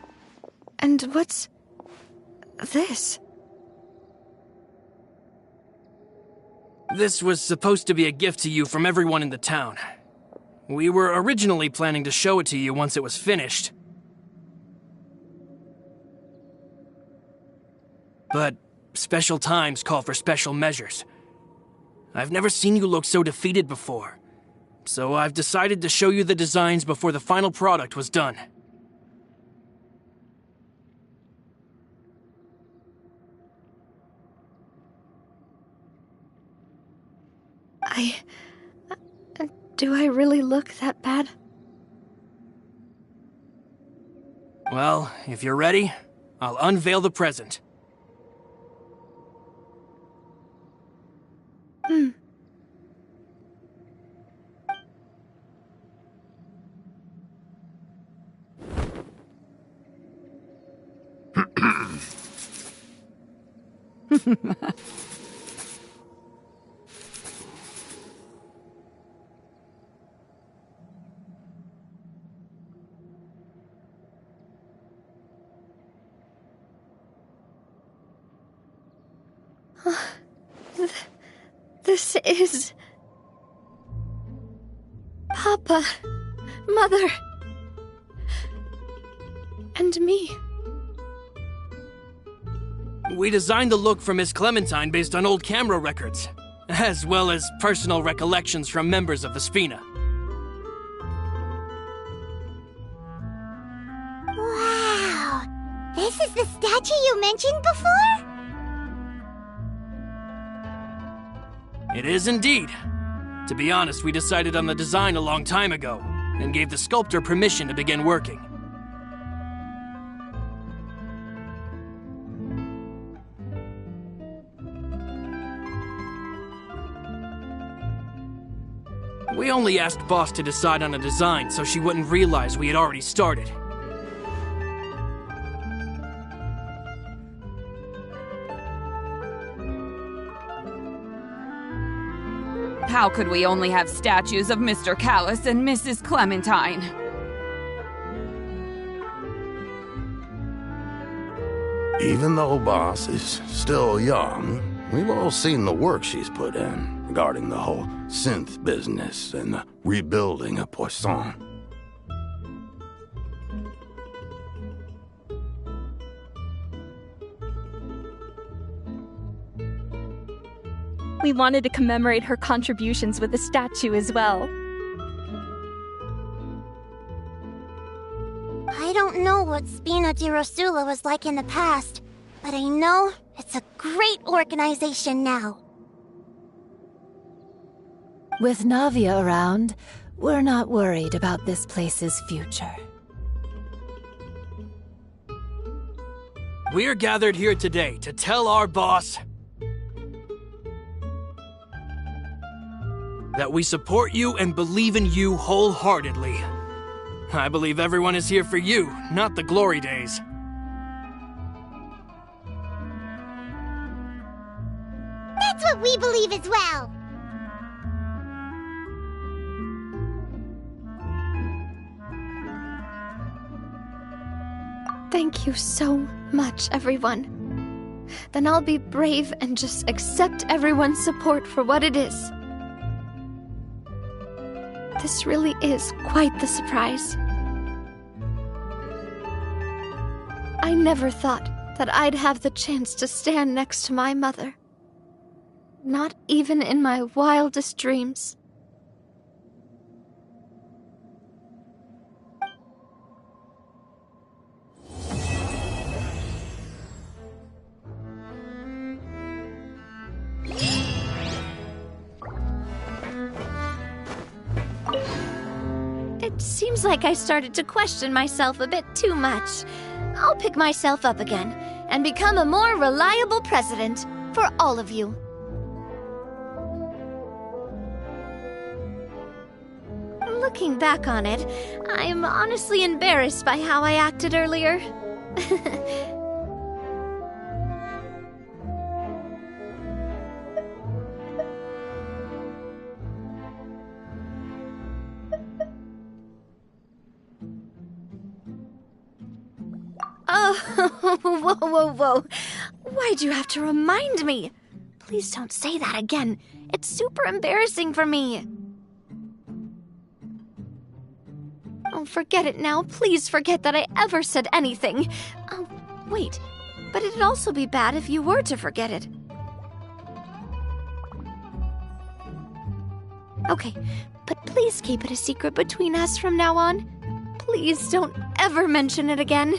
And what's this? This was supposed to be a gift to you from everyone in the town. We were originally planning to show it to you once it was finished. But special times call for special measures. I've never seen you look so defeated before. So I've decided to show you the designs before the final product was done. Do I really look that bad? Well, if you're ready, I'll unveil the present. This is... Papa, Mother, and me. We designed the look for Miss Clementine based on old camera records, as well as personal recollections from members of the Spina. Wow! This is the statue you mentioned before? It is indeed. To be honest, we decided on the design a long time ago, and gave the sculptor permission to begin working. We only asked Boss to decide on a design so she wouldn't realize we had already started. How could we only have statues of Mr. Callus and Mrs. Clementine? Even though Boss is still young, we've all seen the work she's put in regarding the whole synth business and the rebuilding of Poisson. We wanted to commemorate her contributions with a statue as well. I don't know what Spina di Rosula was like in the past, but I know it's a great organization now. With Navia around, we're not worried about this place's future. We're gathered here today to tell our boss that we support you and believe in you wholeheartedly. I believe everyone is here for you, not the glory days. That's what we believe as well. Thank you so much, everyone. Then I'll be brave and just accept everyone's support for what it is. This really is quite the surprise. I never thought that I'd have the chance to stand next to my mother. Not even in my wildest dreams. It seems like I started to question myself a bit too much. I'll pick myself up again and become a more reliable president for all of you. Looking back on it, I'm honestly embarrassed by how I acted earlier. Oh, whoa. Why'd you have to remind me? Please don't say that again. It's super embarrassing for me. Oh, forget it now. Please forget that I ever said anything. Oh, wait. But it'd also be bad if you were to forget it. Okay, but please keep it a secret between us from now on. Please don't ever mention it again.